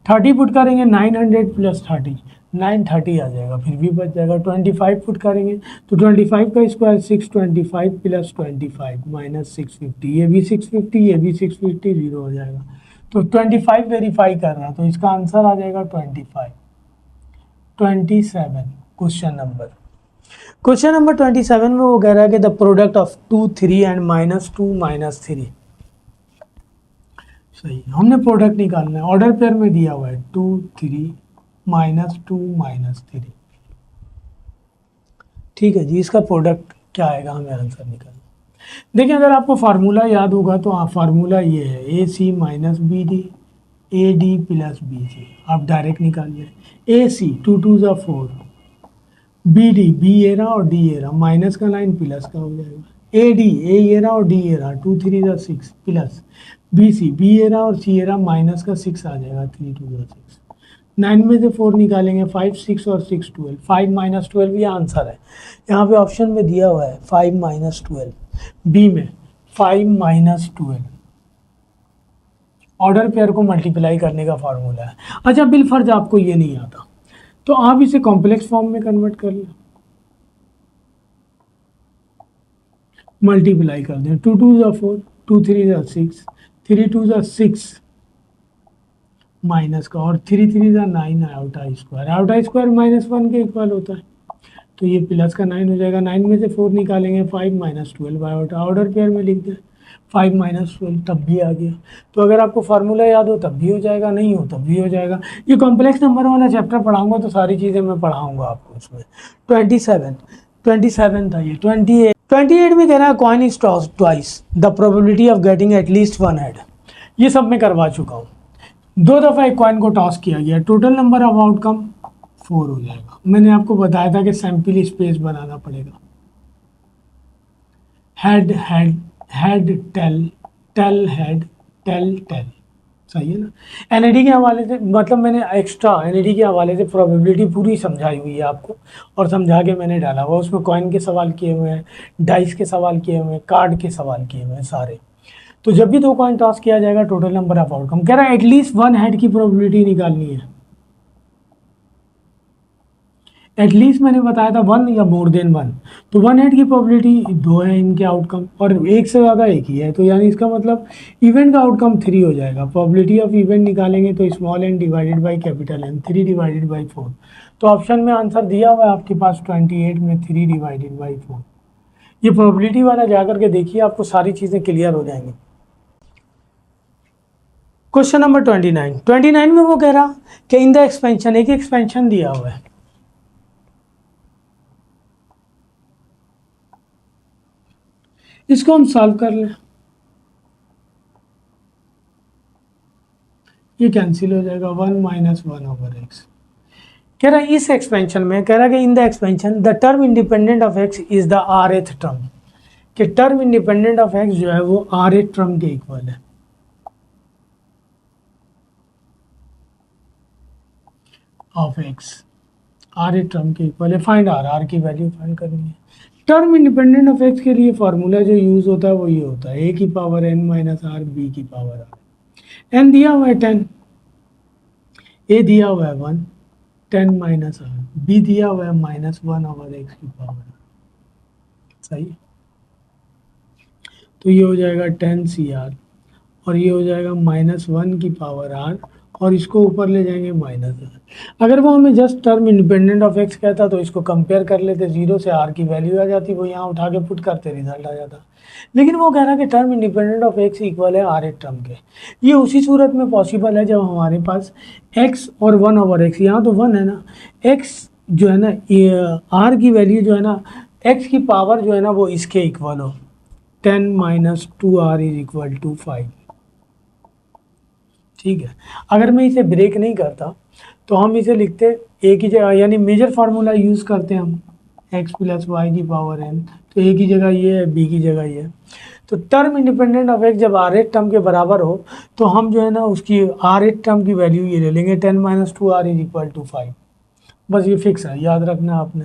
30 पुट करेंगे 900 प्लस 30, 930 आ जाएगा, फिर भी बच जाएगा। 25 पुट करेंगे तो 25 का स्क्वायर 625 प्लस 25 माइनस 650, ये भी 650, ये भी 650, जीरो हो जाएगा। तो 25 वेरीफाई कर रहा, तो इसका आंसर आ जाएगा 25। 27 क्वेश्चन नंबर 27 में वो कह रहा है कि द प्रोडक्ट ऑफ 2 3 एंड -2 -3। सही, हमने प्रोडक्ट निकालना है, ऑर्डर पेयर में दिया हुआ है 2 3 -2 -3। ठीक है जी, इसका प्रोडक्ट क्या आएगा, हमें आंसर निकालना। देखिए अगर आपको फार्मूला याद होगा तो फार्मूला ये है A C minus B D, A D plus B C. आप डायरेक्ट निकालिए, ए सी 2 2 ज़ा 4, बी डी बी ए रहा और डी ए रहा, माइनस का लाइन प्लस का हो जाएगा। ए डी ए ये रहा और डी ए रहा, 2 3 ज़ा 6 प्लस बी सी बी ए रहा और सी ए रहा, माइनस का 6 आ जाएगा, 3 2 ज़ा 6। 9 में से 4 निकालेंगे, 5 6 और 6 12, 5 माइनस 12 ये आंसर है। यहाँ पे ऑप्शन में दिया हुआ है 5 माइनस 12, बी में 5 माइनस 12 ऑर्डर पेयर को मल्टीप्लाई करने का फार्मूला है। अच्छा बिलफर्ज आपको ये नहीं आता तो आप इसे कॉम्प्लेक्स फॉर्म में कन्वर्ट कर लें, मल्टीप्लाई कर दें, 2 2 ज़ा 4, 2 3 ज़ा 6, 3 2 ज़ा 6 माइनस का और 3 3 ज़ा 9 आयोटा स्क्वायर, आयोटा स्क्वायर -1 के इक्वल होता है। तो ये प्लस का 9 हो जाएगा, 9 में से 4 निकालेंगे 5 माइनस 12 ऑर्डर पेयर में लिख दें, 5 माइनस 12 तब भी आ गया। तो अगर आपको फार्मूला याद हो तब भी हो जाएगा, नहीं हो तब भी हो जाएगा। ये कॉम्प्लेक्स नंबर वाला चैप्टर पढ़ाऊंगा तो सारी चीज़ें मैं पढ़ाऊंगा आपको उसमें। 27 था ये। 28 में कह रहा है coin is toss twice the probability of getting at least one head. ये सब मैं करवा चुका हूँ। 2 दफ़ा एक कॉइन को टॉस किया गया, टोटल नंबर ऑफ आउटकम 4 हो जाएगा। मैंने आपको बताया था कि सैंपल स्पेस बनाना पड़ेगा। Head head head tail tail head tail tail, सही है ना। एनईडी के हवाले से, मतलब मैंने एक्स्ट्रा एनईडी के हवाले से प्रोबेबिलिटी पूरी समझाई हुई है आपको, और समझा के मैंने डाला हुआ। उसमें कॉइन के सवाल किए हुए हैं, डाइस के सवाल किए हुए हैं, कार्ड के सवाल किए हुए हैं सारे। तो जब भी 2 कॉइन टॉस किया जाएगा टोटल नंबर ऑफ आउटकम, कह रहा है एटलीस्ट 1 हेड की प्रोबेबिलिटी निकालनी है। एटलीस्ट मैंने बताया था 1 या मोर देन 1, तो 1 हेड की प्रोबेबिलिटी 2 है इनके आउटकम, और एक से ज़्यादा एक ही है। तो यानी इसका मतलब इवेंट का आउटकम 3 हो जाएगा। प्रोबेबिलिटी ऑफ इवेंट निकालेंगे तो small N divided by capital N, 3 divided by 4। तो ऑप्शन में आंसर दिया हुआ है आपके पास 28 में 3 डिवाइडेड बाई 4। ये प्रोबेबिलिटी वाला जाकर के देखिए, आपको सारी चीज़ें क्लियर हो जाएंगी। क्वेश्चन नंबर 29 में वो कह रहा कि इन द एक्सपेंशन, एक एक्सपेंशन दिया हुआ है, इसको हम सॉल्व कर लें। ये कैंसिल हो जाएगा, 1 माइनस 1/x। कह रहा है इस एक्सपेंशन में, कह रहा है कि in the expansion the term independent of x is the rth term, कि टर्म इंडिपेंडेंट ऑफ x जो है वो rth टर्म के इक्वल है। ऑफ x rth टर्म के इक्वल है। फाइंड r की वैल्यू फाइंड करनी है। टर्म इंडिपेंडेंट ऑफ x के लिए फार्मूला जो यूज होता है वो ये होता है, a की power n minus r, b की पावर r। n दिया हुआ है 10, a दिया हुआ है 1, 10 माइनस r, b दिया हुआ है माइनस 1/x की पावर r, सही। तो ये हो जाएगा 10 CR, और ये हो जाएगा माइनस 1 की पावर r, और इसको ऊपर ले जाएंगे माइनस r। अगर वो हमें just term independent of x कहता तो इसको कंपेयर कर लेते, 0 से r की वैल्यू आ जाती, वो यहाँ उठा के पुट करते रिजल्ट आ जाता। लेकिन वो कह रहा है कि term independent of x equal है rth टर्म के। ये उसी सूरत में पॉसिबल है जब हमारे पास x और 1/x, यहाँ तो 1 है ना, x जो है ना, r की वैल्यू जो है ना, x की पावर जो है ना वो इसके इक्वल हो, 10 minus 2r is equal to 5। ठीक है। अगर मैं इसे ब्रेक नहीं करता तो हम इसे लिखते a की जगह, यानी मेजर फार्मूला यूज़ करते हैं हम, x प्लस वाई की पावर n। तो a की जगह ये है, b की जगह ये है। तो टर्म इंडिपेंडेंट ऑफ x जब rth टर्म के बराबर हो तो हम जो है ना उसकी rth टर्म की वैल्यू ये ले लेंगे, 10 minus 2r is equal to 5। बस ये फिक्स है, याद रखना आपने।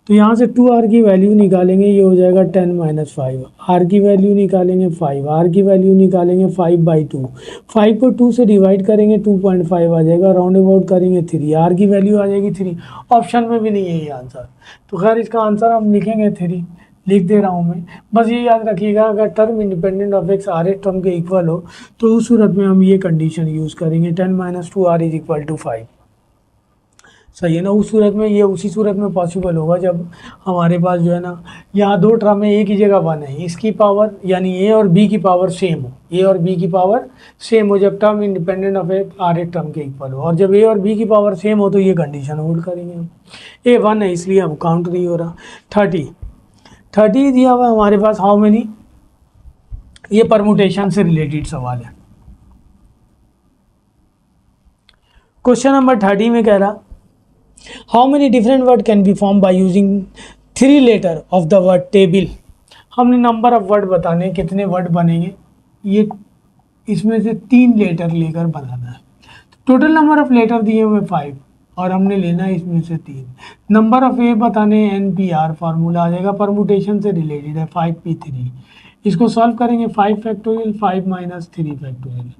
तो यहाँ से 2r की वैल्यू निकालेंगे, ये हो जाएगा 10 माइनस 5, r की वैल्यू निकालेंगे 5, r की वैल्यू निकालेंगे 5/2, 5 को 2 से डिवाइड करेंगे 2.5 आ जाएगा, राउंड अबाउट करेंगे 3, r की वैल्यू आ जाएगी 3। ऑप्शन में भी नहीं है ये आंसर, तो खैर इसका आंसर हम लिखेंगे 3, लिख दे रहा हूँ मैं। बस ये याद रखिएगा, अगर term independent of x rth term के इक्वल हो तो उस सूरत में हम ये कंडीशन यूज़ करेंगे, 10 minus 2r is equal to 5, सही है ना। उस सूरत में ये उसी सूरत में पॉसिबल होगा जब हमारे पास जो है ना यहाँ 2 टर्म है, a की जगह 1 है, इसकी पावर यानी a और b की पावर सेम हो, a और b की पावर सेम हो जब term independent of rth term के इक्वल हो, और जब a और b की पावर सेम हो तो ये कंडीशन होल्ड करेंगे हम। a 1 है इसलिए हम काउंट नहीं हो रहा। 30 दिया हुआ हमारे पास, हाउ मेनी, ये परमुटेशन से रिलेटेड सवाल है। क्वेश्चन नंबर 30 में कह रहा how many different word can be form by using 3 letter of the word table. हमने नंबर ऑफ वर्ड बताने, कितने वर्ड बनेंगे, ये इसमें से 3 लेटर लेकर बनाना है। टोटल नंबर ऑफ लेटर दिए हुए 5, और हमने लेना है इसमें से 3। नंबर ऑफ ए बताने NPR फार्मूला आ जाएगा, परमुटेशन से रिलेटेड है, 5p3। इसको सॉल्व करेंगे 5 फैक्टोरियल, 5 माइनस 3 फैक्टोरियल।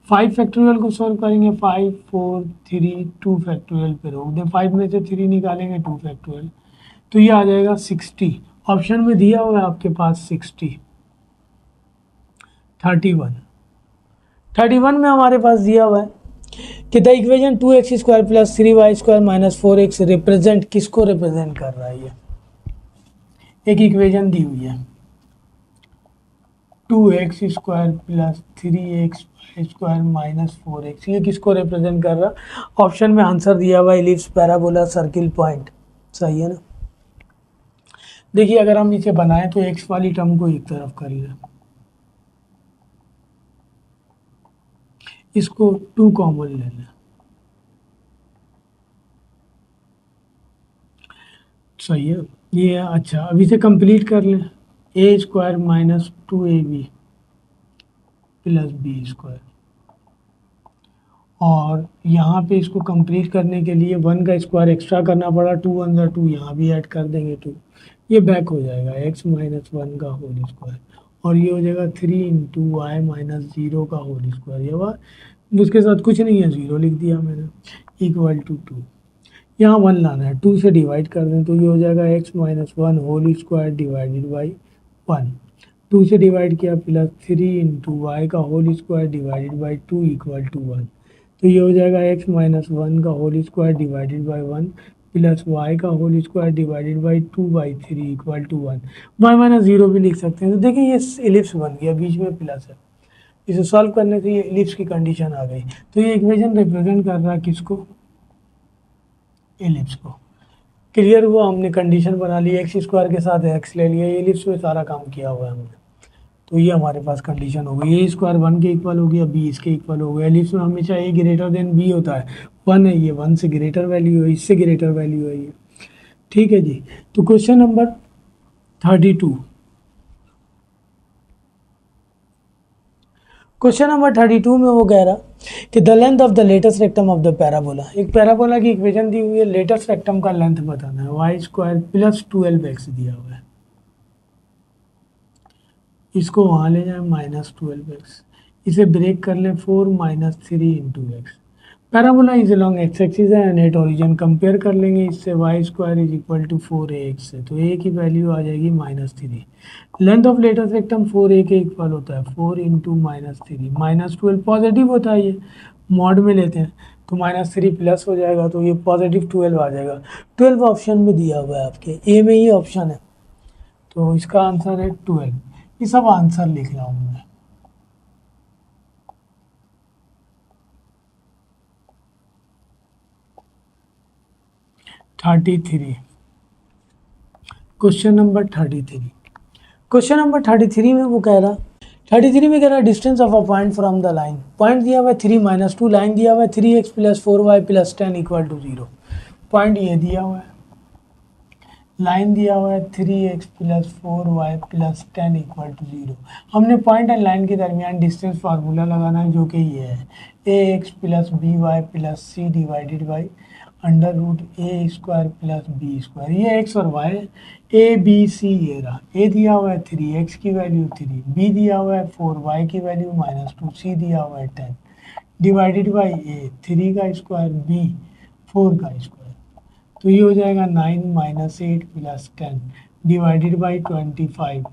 5 फैक्टोरियल को सॉल्व करेंगे 5 4 3 2 फैक्टोरियल पे रोक दें, 5 में से 3 निकालेंगे 2 फैक्टोरियल, तो ये आ जाएगा 60। ऑप्शन में दिया हुआ है आपके पास 60। 31 में हमारे पास दिया हुआ है कि the equation 2x² plus 3y² minus 4x represent, किसको रिप्रेजेंट कर रहा है ये, एक इक्वेशन दी हुई है 2x square plus 3x square minus 4x, ये किसको रिप्रेजेंट कर रहा? ऑप्शन में आंसर दिया हुआ एलिप्स, पैराबोला, सर्किल, पॉइंट। सही है ना? देखिए अगर हम इसे बनाएं तो x वाली टर्म को एक तरफ कर ले, इसको 2 कॉमन ले लें। सही है, ये अच्छा, अब इसे कंप्लीट कर लें, ए square minus 2ab plus B square, और यहाँ पे इसको कंप्लीट करने के लिए 1 का स्क्वायर एक्स्ट्रा करना पड़ा, 2 अंदर 2, यहाँ भी ऐड कर देंगे 2, ये बैक हो जाएगा x माइनस 1 का होल स्क्वायर, और ये हो जाएगा 3 इंटू वाई माइनस 0 का होल स्क्वायर। ये बात उसके साथ कुछ नहीं है, 0 लिख दिया मैंने, इक्वल टू 2, यहाँ 1 लाना है, 2 से डिवाइड कर दें तो ये हो जाएगा x minus 1 whole square divided by 1, 2 से डिवाइड किया प्लस 3 इंटू वाई का whole square divided by 2 equal to 1, तो ये हो जाएगा x माइनस 1 का whole square divided by 1 plus Y का whole square divided by 2/3 equal to 1, Y minus 0 भी लिख सकते हैं। तो देखिए ये एलिप्स बन गया, बीच में प्लस है, इसे सॉल्व करने से ये एलिप्स की कंडीशन आ गई। तो ये इक्वेशन रिप्रेजेंट कर रहा है किसको? एलिप्स को। क्लियर हुआ? हमने कंडीशन बना ली, एक्स स्क्वायर के साथ एक्स ले लिया, एलिप्स में सारा काम किया हुआ है हमने, तो ये हमारे पास कंडीशन हो गई, ए स्क्वायर 1 के इक्वल हो गया, बी इसके इक्वल हो गया। एलिप्स में हमेशा ए ग्रेटर देन बी होता है, 1 है, ये 1 से ग्रेटर वैल्यू है, इससे ग्रेटर वैल्यू है ये। ठीक है जी, तो क्वेश्चन नंबर 32, क्वेश्चन नंबर 32 में वो कह रहा कि the length of the latus rectum of the parabola, एक पैराबोला की इक्वेशन दी हुई है, लेटेस्ट रेक्टम का लेंथ बताना है, वाई स्क्वायर प्लस 12x दिया हुआ है, इसको वहाँ ले जाए माइनस 12x, इसे ब्रेक कर ले 4 minus 3 into X, parabola is along X axis है, नेट ओरिजिन कंपेयर कर लेंगे इससे, Y square is equal to 4ax से, तो a की वैल्यू आ जाएगी -3, length of latus rectum 4a के इक्वल होता है, 4 इंटू -3, -12 पॉजिटिव होता है, ये मॉड में लेते हैं तो -3 प्लस हो जाएगा, तो ये पॉजिटिव 12 आ जाएगा। 12 ऑप्शन में दिया हुआ है, आपके ए में ही ऑप्शन है, तो इसका आंसर है 12। ये सब आंसर लिख रहा हूँ मैं। क्वेश्चन नंबर 33, क्वेश्चन नंबर 33 में वो कह रहा, 33 में कह रहा distance of a point from the line, point दिया हुआ है 3 माइनस 2, लाइन दिया हुआ है 3x plus 4y plus 10 equal to 0, point ये दिया हुआ है, लाइन दिया हुआ है 3x plus 4y plus 10 equal to 0। हमने पॉइंट एंड लाइन के दरमियान डिस्टेंस फार्मूला लगाना है, जो कि ये है ax plus by plus c divided by under root A square plus B square, ये x और y है, ए बी सी ये रहा, a दिया हुआ है 3, x की वैल्यू 3, b दिया हुआ है 4, y की वैल्यू -2, c दिया हुआ है 10 डिवाइडेड बाई a 3 का स्क्वायर, b 4 का स्क्वायर, तो ये हो जाएगा 9 माइनस 8 प्लस 10 डिवाइडेड बाई 25,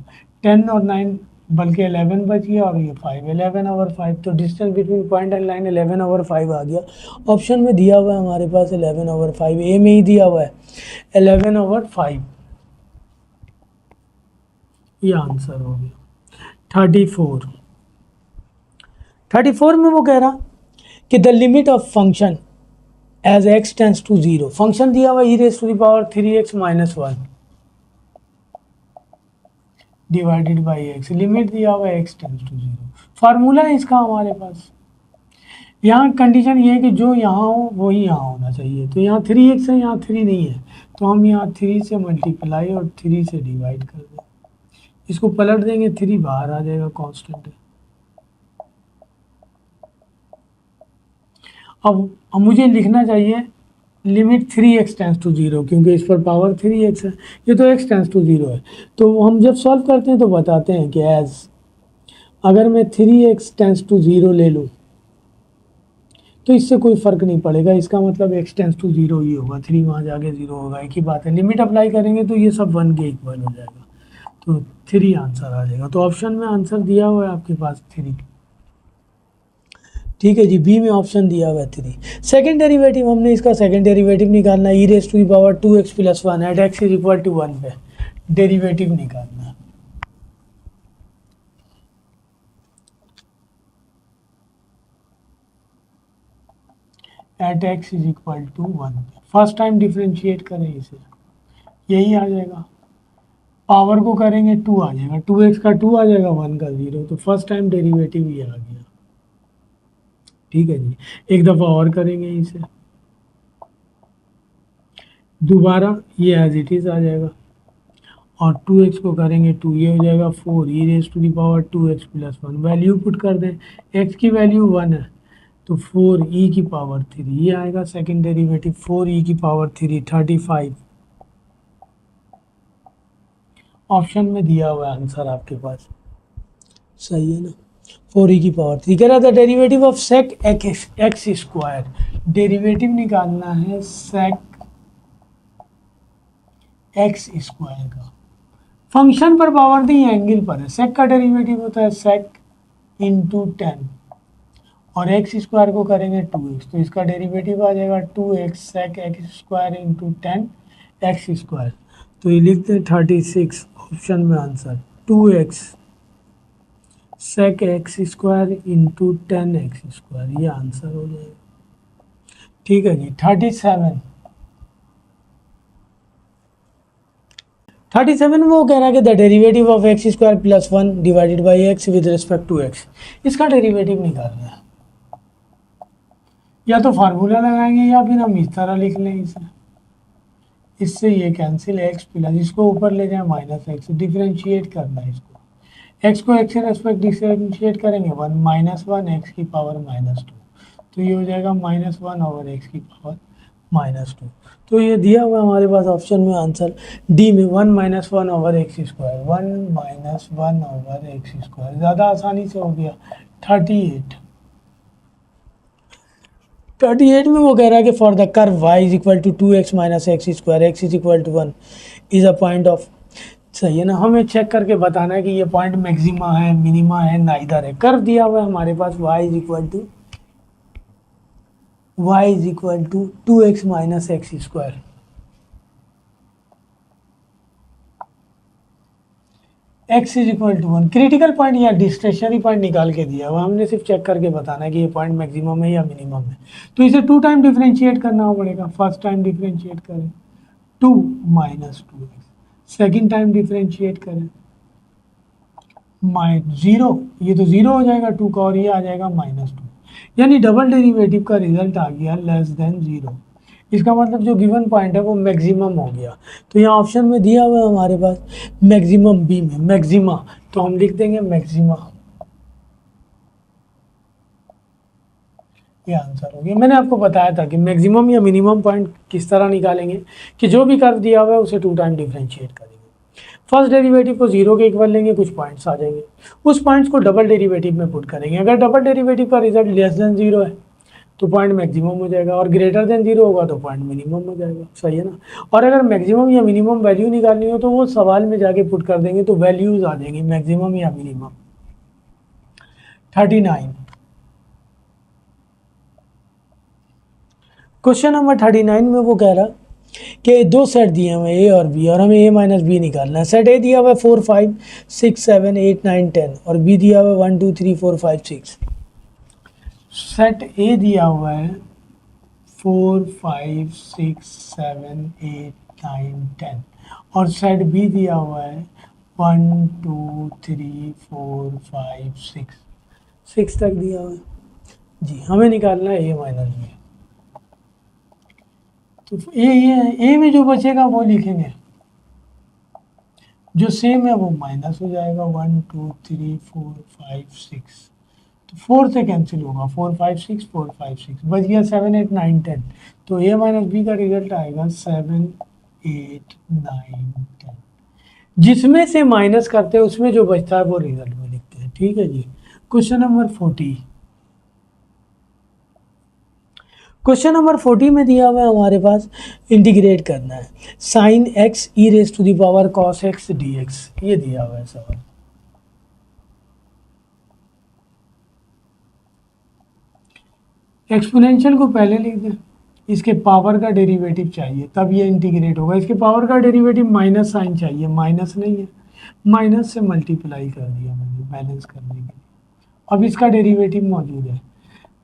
10 और 9 बल्कि 11 बच गया, और ये 5, 11/5, तो distance between point and line 11/5 आ गया। ऑप्शन में दिया हुआ है हमारे पास 11/5, ए में ही दिया हुआ है 11/5, ये आंसर हो गया। 34 में वो कह रहा कि the limit of function as x tends to 0, function दिया हुआ e⁻³ -1 divided by x, limit दिया हुआ है x टेंस टू 0, फार्मूला है इसका हमारे पास। यहाँ कंडीशन ये है कि जो यहाँ हो वही यहाँ होना चाहिए, तो यहाँ 3x है, यहाँ 3 नहीं है, तो हम यहाँ 3 से मल्टीप्लाई और 3 से डिवाइड कर दें, इसको पलट देंगे, 3 बाहर आ जाएगा, कांस्टेंट है। अब मुझे लिखना चाहिए लिमिट 3x टेंस टू 0, क्योंकि इस पर पावर 3x है, ये तो x टेंस टू 0 है, तो हम जब सॉल्व करते हैं तो बताते हैं कि एज अगर मैं 3x टेंस टू 0 ले लूँ तो इससे कोई फ़र्क नहीं पड़ेगा, इसका मतलब x टेंस टू 0 ही होगा, 3 वहाँ जाके 0 होगा, एक ही बात है। लिमिट अप्लाई करेंगे तो ये सब 1 के इक्वल हो जाएगा, तो 3 आंसर आ जाएगा। तो ऑप्शन में आंसर दिया हुआ है आपके पास 3। ठीक है जी, बी में ऑप्शन दिया हुआ है 3। सेकेंड डेरिवेटिव, हमने इसका सेकेंड डेरिवेटिव निकालना है, e⁻² 2x + 1 एट x = 1 पे डेरिवेटिव निकालना है। At X is equal to 1, first time differentiate करें इसे, यही आ जाएगा। पावर को करेंगे 2 आ जाएगा, 2x का 2 आ जाएगा, 1 का 0, तो फर्स्ट टाइम डेरिवेटिव ये आ गया। ठीक है जी, एक दफ़ा और करेंगे इसे, दोबारा ये एज इट इज़ आ जाएगा, और 2x को करेंगे 2, ये हो जाएगा 4 E raise to the power 2x plus 1। Value put कर दें, x की वैल्यू 1 है तो 4 ई की पावर 3 ये आएगा सेकंड डेरिवेटिव, 4 ई की पावर 3 35। ऑप्शन में दिया हुआ है आंसर आपके पास, सही है ना। 4 ई की पावर 3 कह रहा था derivative of sec X square, derivative निकालना है सेक एक्स स्क्वायर का। फंक्शन पर पावर दी एंगल पर है, सेक का डेरिवेटिव होता है सेक इंटू 10, और एक्स स्क्वायर को करेंगे 2x, तो इसका डेरिवेटिव आ जाएगा 2x sec X square into 10 X square. तो ये लिखते हैं 36 ऑप्शन में answer, 2x sec X square into 10 X square, ये आंसर हो जाएगा। ठीक है जी, 37 में वो कह रहा है कि the derivative of X square plus 1 divided by X with respect to X, इसका डेरिवेटिव निकालना है। या तो फार्मूला लगाएंगे या फिर हम इस तरह लिख लें इसे, इससे ये कैंसिल, एक्स प्लस, इसको ऊपर ले जाए माइनस एक्स, डिफ्रेंशिएट करना है इसको, एक्स को एक्स से रेस्पेक्ट डिफ्रेंशिएट करेंगे 1 माइनस 1 एक्स की पावर माइनस 2, तो ये हो जाएगा माइनस 1 ओवर एक्स की पावर माइनस 2। तो ये दिया हुआ हमारे पास ऑप्शन में आंसर डी में 1 minus 1 over x square, 1 minus 1 over x square, ज़्यादा आसानी से हो गया। 38 में वो कह रहा है कि for the curve y is equal to 2x minus X square, X is equal to 1 is a point of, सही है ना। हमें चेक करके बताना है कि ये पॉइंट मैक्सिमा है, मिनिमा है, नाइदर है। कर्व दिया हुआ है हमारे पास y is equal to 2x minus X square, x is equal to 1। Critical point या डिस्क्रिशनरी पॉइंट निकाल के दिया हुआ, हमने सिर्फ चेक करके बताना है कि ये पॉइंट मैक्सिमम है या मिनिमम है। तो इसे 2 टाइम डिफ्रेंशिएट करना पड़ेगा, फर्स्ट टाइम डिफ्रेंशिएट करें 2 minus 2x, second time differentiate करें 0, ये तो 0 हो जाएगा 2 का, और ये आ जाएगा माइनस 2, यानी डबल डेरिवेटिव का रिजल्ट आ गया लेस देन 0। इसका मतलब जो गिवन पॉइंट है वो मैक्सिमम हो गया। तो यहाँ ऑप्शन में दिया हुआ है हमारे पास मैक्सिमम, बी में मैक्सिमा, तो हम लिख देंगे मैक्सिमा, ये आंसर हो गया। मैंने आपको बताया था कि मैक्सिमम या मिनिमम पॉइंट किस तरह निकालेंगे, कि जो भी कर्व दिया हुआ है उसे 2 टाइम डिफ्रेंशिएट करेंगे, फर्स्ट डेरिवेटिव को 0 के इक्वल लेंगे, कुछ पॉइंट्स आ जाएंगे, उस पॉइंट्स को डबल डेरिवेटिव में पुट करेंगे। अगर डबल डेरिवेटिव का रिजल्ट लेस देन 0 है तो पॉइंट मैक्सिमम हो जाएगा, और ग्रेटर देन 0 होगा तो पॉइंट मिनिमम हो जाएगा, सही है ना। और अगर मैक्सिमम या मिनिमम वैल्यू निकालनी हो तो वो सवाल में जाके पुट कर देंगे, तो वैल्यूज आ जाएंगी मैक्सिमम या मिनिमम। 39, क्वेश्चन नंबर 39 में वो कह रहा कि दो सेट दिए हुए ए और बी, और हमें ए माइनस बी निकालना है। सेट ए दिया हुआ है 4 5 6 7 8 9 10, और बी दिया हुआ है 1 2 3 4 5 6। सेट ए दिया हुआ है 4 5 6 7 8 9 10, और सेट बी दिया हुआ है 1 2 3 4 5 6 तक दिया हुआ है जी। हमें निकालना है ए माइनस बी, तो ए में जो बचेगा वो लिखेंगे, जो सेम है वो माइनस हो जाएगा, 1 2 3 4 5 6, तो 4 से कैंसिल होगा, 4 5 6 4 5 6 बच गया 7 8 9 10, तो ए माइनस बी का रिजल्ट आएगा 7 8 9 10। जिसमें से माइनस करते हैं उसमें जो बचता है वो रिजल्ट में लिखते हैं। ठीक है जी। क्वेश्चन नंबर 40, क्वेश्चन नंबर 40 में दिया हुआ है हमारे पास इंटीग्रेट करना है sine X E raise to the power cos X D X, ये दिया हुआ है सवाल। एक्सपोनेंशियल को पहले लिख दें, इसके पावर का डेरिवेटिव चाहिए तब ये इंटीग्रेट होगा। इसके पावर का डेरिवेटिव माइनस साइन चाहिए, माइनस नहीं है, माइनस से मल्टीप्लाई कर दिया मैंने बैलेंस करने के लिए। अब इसका डेरिवेटिव मौजूद है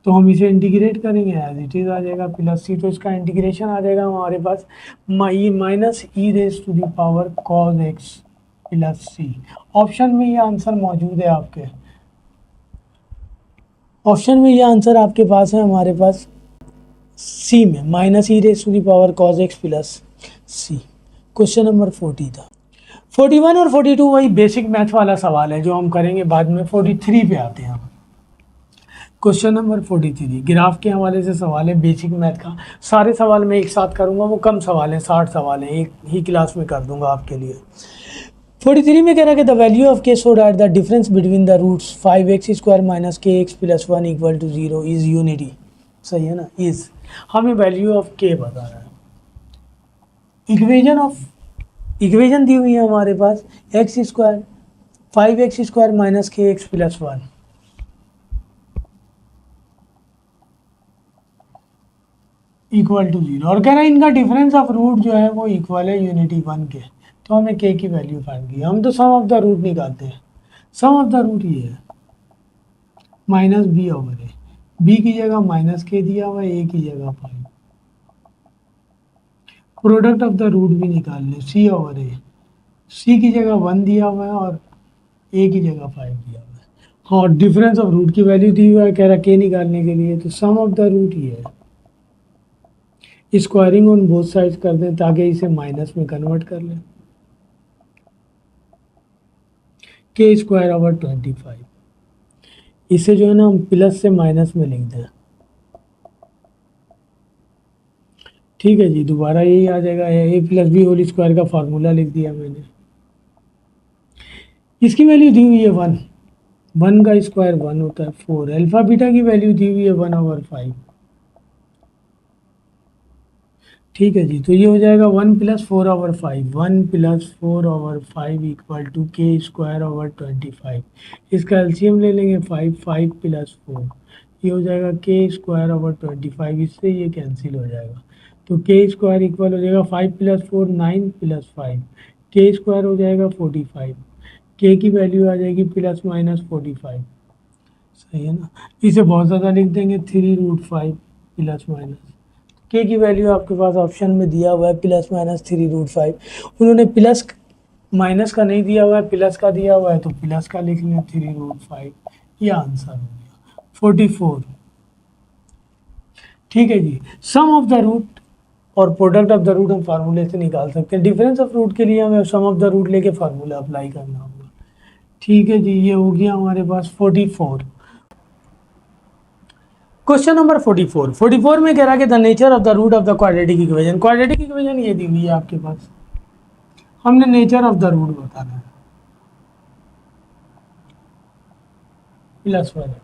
तो हम इसे इंटीग्रेट करेंगे, एज इट इज़ आ जाएगा प्लस सी, तो इसका इंटीग्रेशन आ जाएगा हमारे पास minus E raise to the power cos X plus C. Option में ये आंसर मौजूद है आपके, ऑप्शन में ये आंसर आपके पास है हमारे पास सी में, minus E raise to the power cos X plus C. Question number 40 था। 41 और 42 वही बेसिक मैथ वाला सवाल है जो हम करेंगे बाद में। 43 पे आते हैं हम। क्वेश्चन नंबर 43 ग्राफ के हवाले से सवाल है, बेसिक मैथ का। सारे सवाल मैं एक साथ करूंगा, वो कम सवाल हैं, 60 सवाल हैं, एक ही क्लास में कर दूंगा आपके लिए। 43 में कह रहा है कि the value of K so that the difference between the roots 5x² minus K X plus 1 equal to 0 is unity. सही है ना, इज हमें वैल्यू ऑफ के बता रहा है। इक्वेशन दी हुई है हमारे पास x² 5x² minus K X plus 1 equal to 0 और कह रहा है इनका डिफरेंस ऑफ रूट जो है वो इक्वल है यूनिटी 1 के। तो हमें के की वैल्यू फाइंड की, हम तो सम ऑफ द रूट निकालते हैं। सम ऑफ द रूट ये है माइनस बी ओवर ए, बी की जगह माइनस के दिया हुआ है, ए की जगह 5। प्रोडक्ट ऑफ द रूट भी निकाल लें, सी ओवर ए, सी की जगह 1 दिया हुआ है और ए की जगह 5 दिया हुआ है। और डिफरेंस ऑफ रूट की वैल्यू दी हुआ है, कह रहा के निकालने के लिए। तो सम ऑफ द रूट ये है, स्क्वायरिंग ऑन बोथ साइड्स कर दें ताकि इसे माइनस में कन्वर्ट कर लें। के स्क्वायर ओवर 25, इसे जो है ना हम प्लस से माइनस में लिख दें। ठीक है जी, दोबारा यही आ जाएगा, ए प्लस बी होल स्क्वायर का फार्मूला लिख दिया मैंने। इसकी वैल्यू दी हुई है 1, 1 का स्क्वायर 1 होता है 4। अल्फा बीटा की वैल्यू दी हुई है 1 ओवर 5। ठीक है जी, तो ये हो जाएगा 1 plus 4 over 5, 1 plus 4 over 5 equal to K square over 25। इसका एलसीएम ले लेंगे 5, 5 प्लस 4, ये हो जाएगा के स्क्वायर ओवर 25। इससे ये कैंसिल हो जाएगा, तो के स्क्वायर इक्वल हो जाएगा 5 प्लस 4 9 प्लस 5, के स्क्वायर हो जाएगा 45। के की वैल्यू आ जाएगी प्लस माइनस 45। सही है ना, इसे बहुत ज़्यादा लिख देंगे 3√5 प्लस माइनस। के की वैल्यू आपके पास ऑप्शन में दिया हुआ है प्लस माइनस 3√5। उन्होंने प्लस माइनस का नहीं दिया हुआ है, प्लस का दिया हुआ है, तो प्लस का लिख लें 3√5। ये आंसर हो गया 44। ठीक है जी, सम ऑफ द रूट और प्रोडक्ट ऑफ द रूट हम फार्मूले से निकाल सकते हैं। डिफरेंस ऑफ रूट के लिए हमें सम ऑफ द रूट लेके फार्मूला अप्लाई करना होगा। ठीक है जी, ये हो गया हमारे पास 44। क्वेश्चन नंबर 44 में कह रहा है कि the nature of the root of the quadratic equation. Quadratic equation ये दी हुई है आपके पास, हमने नेचर ऑफ द रूट बताना है। +1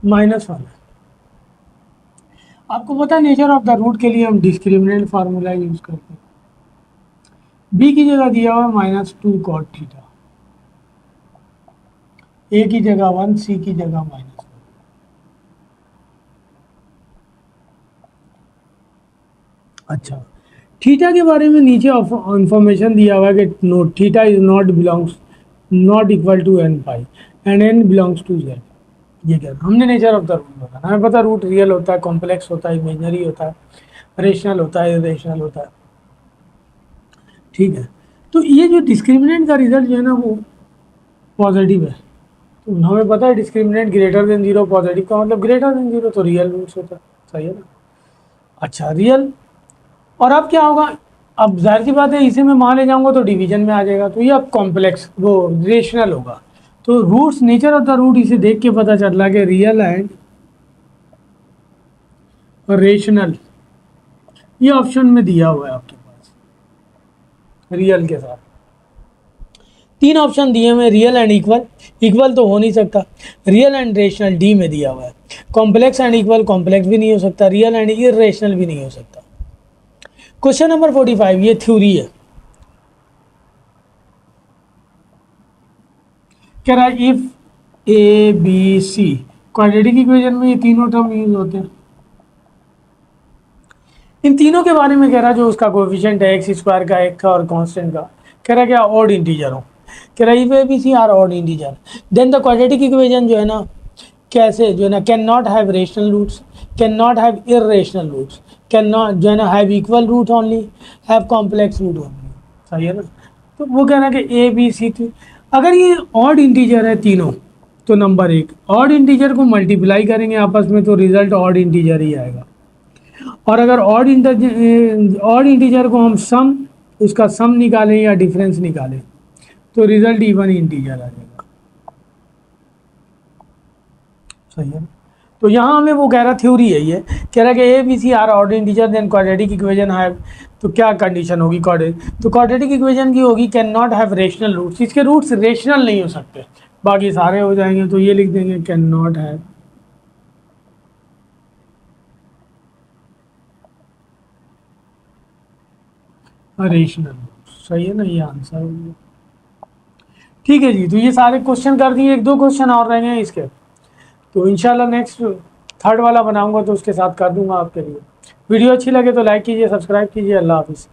-1। आपको पता है नेचर ऑफ द रूट के लिए हम डिस्क्रिमिनेंट फार्मूला यूज करते हैं। बी की जगह दिया हुआ -2 cot थीटा, ए की जगह 1, सी की जगह -1। अच्छा, थीटा के बारे में नीचे इंफॉर्मेशन दिया हुआ है कि note theta is not equal to n pi and n belongs to z। ये क्या, हमने नेचर ऑफ द रूट बताना। हमें पता रूट रियल होता है, कॉम्प्लेक्स होता है, इमेजनरी होता है, रेशनल होता है, इरेशनल होता है। ठीक है, तो ये जो डिस्क्रिमिनेंट का रिजल्ट जो है ना वो पॉजिटिव है। तो हमें पता है डिस्क्रिमिनेंट ग्रेटर देन 0, पॉजिटिव का मतलब ग्रेटर देन 0, तो रियल रूट्स होता है। सही है ना। अच्छा, रियल, और अब क्या होगा, अब जाहिर सी बात है इसे मैं मान ले जाऊंगा तो डिवीजन में आ जाएगा, तो ये अब कॉम्प्लेक्स वो रेशनल होगा। तो roots, nature of the root इसे देख के पता चल रहा कि रियल एंड रेशनल, ये ऑप्शन में दिया हुआ है आपके पास रियल के साथ। 3 ऑप्शन दिए हुए, रियल एंड इक्वल, इक्वल तो हो नहीं सकता, रियल एंड रेशनल डी में दिया हुआ है, कॉम्प्लेक्स एंड इक्वल, कॉम्प्लेक्स भी नहीं हो सकता, रियल एंड इरेशनल भी नहीं हो सकता। क्वेश्चन नंबर 45, ये थ्योरी है। कह रहा है if A B C quadratic equation में ये तीनों टर्म यूज होते हैं। इन तीनों के बारे में कह रहा है, जो उसका कोएफिशिएंट है एक्स स्क्वायर का, एक का और कांस्टेंट का, कह रहा है क्या ऑड इंटीजर हो, कह रहा है if A B C are odd integer then the quadratic equation जो है ना, कैसे जो है ना, can not have rational roots, can not have irrational roots, can not जो है ना have equal root only, have complex root only. सही है ना। तो वो कह रहा है कि ए बी सी थी, अगर ये ऑड इंटीजर है तीनों, तो नंबर एक, ऑड इंटीजर को मल्टीप्लाई करेंगे आपस में तो रिजल्ट ऑड इंटीजर ही आएगा। और अगर ऑड इंटीजर को हम सम, उसका सम निकालें या डिफरेंस निकालें तो रिजल्ट इवन इंटीजर आ जाएगा। सही है। तो यहाँ हमें वो कह रहा, थ्योरी है ये, कह रहा है कि A B C are odd integer then quadratic equation have, तो क्या कंडीशन होगी तो क्वाड्रेटिक इक्वेशन की होगी can not have rational roots, इसके रूट्स रेशनल नहीं हो सकते, बाकी सारे हो जाएंगे। तो ये लिख देंगे कैन नॉट हैव रेशनल। सही है ना, ये आंसर हो गया। ठीक है जी, तो ये सारे क्वेश्चन कर दिए, एक दो क्वेश्चन और रह गए हैं इसके, तो इंशाल्लाह नेक्स्ट थर्ड वाला बनाऊंगा तो उसके साथ कर दूंगा आपके लिए। वीडियो अच्छी लगे तो लाइक कीजिए, सब्सक्राइब कीजिए। अल्लाह हाफिज़।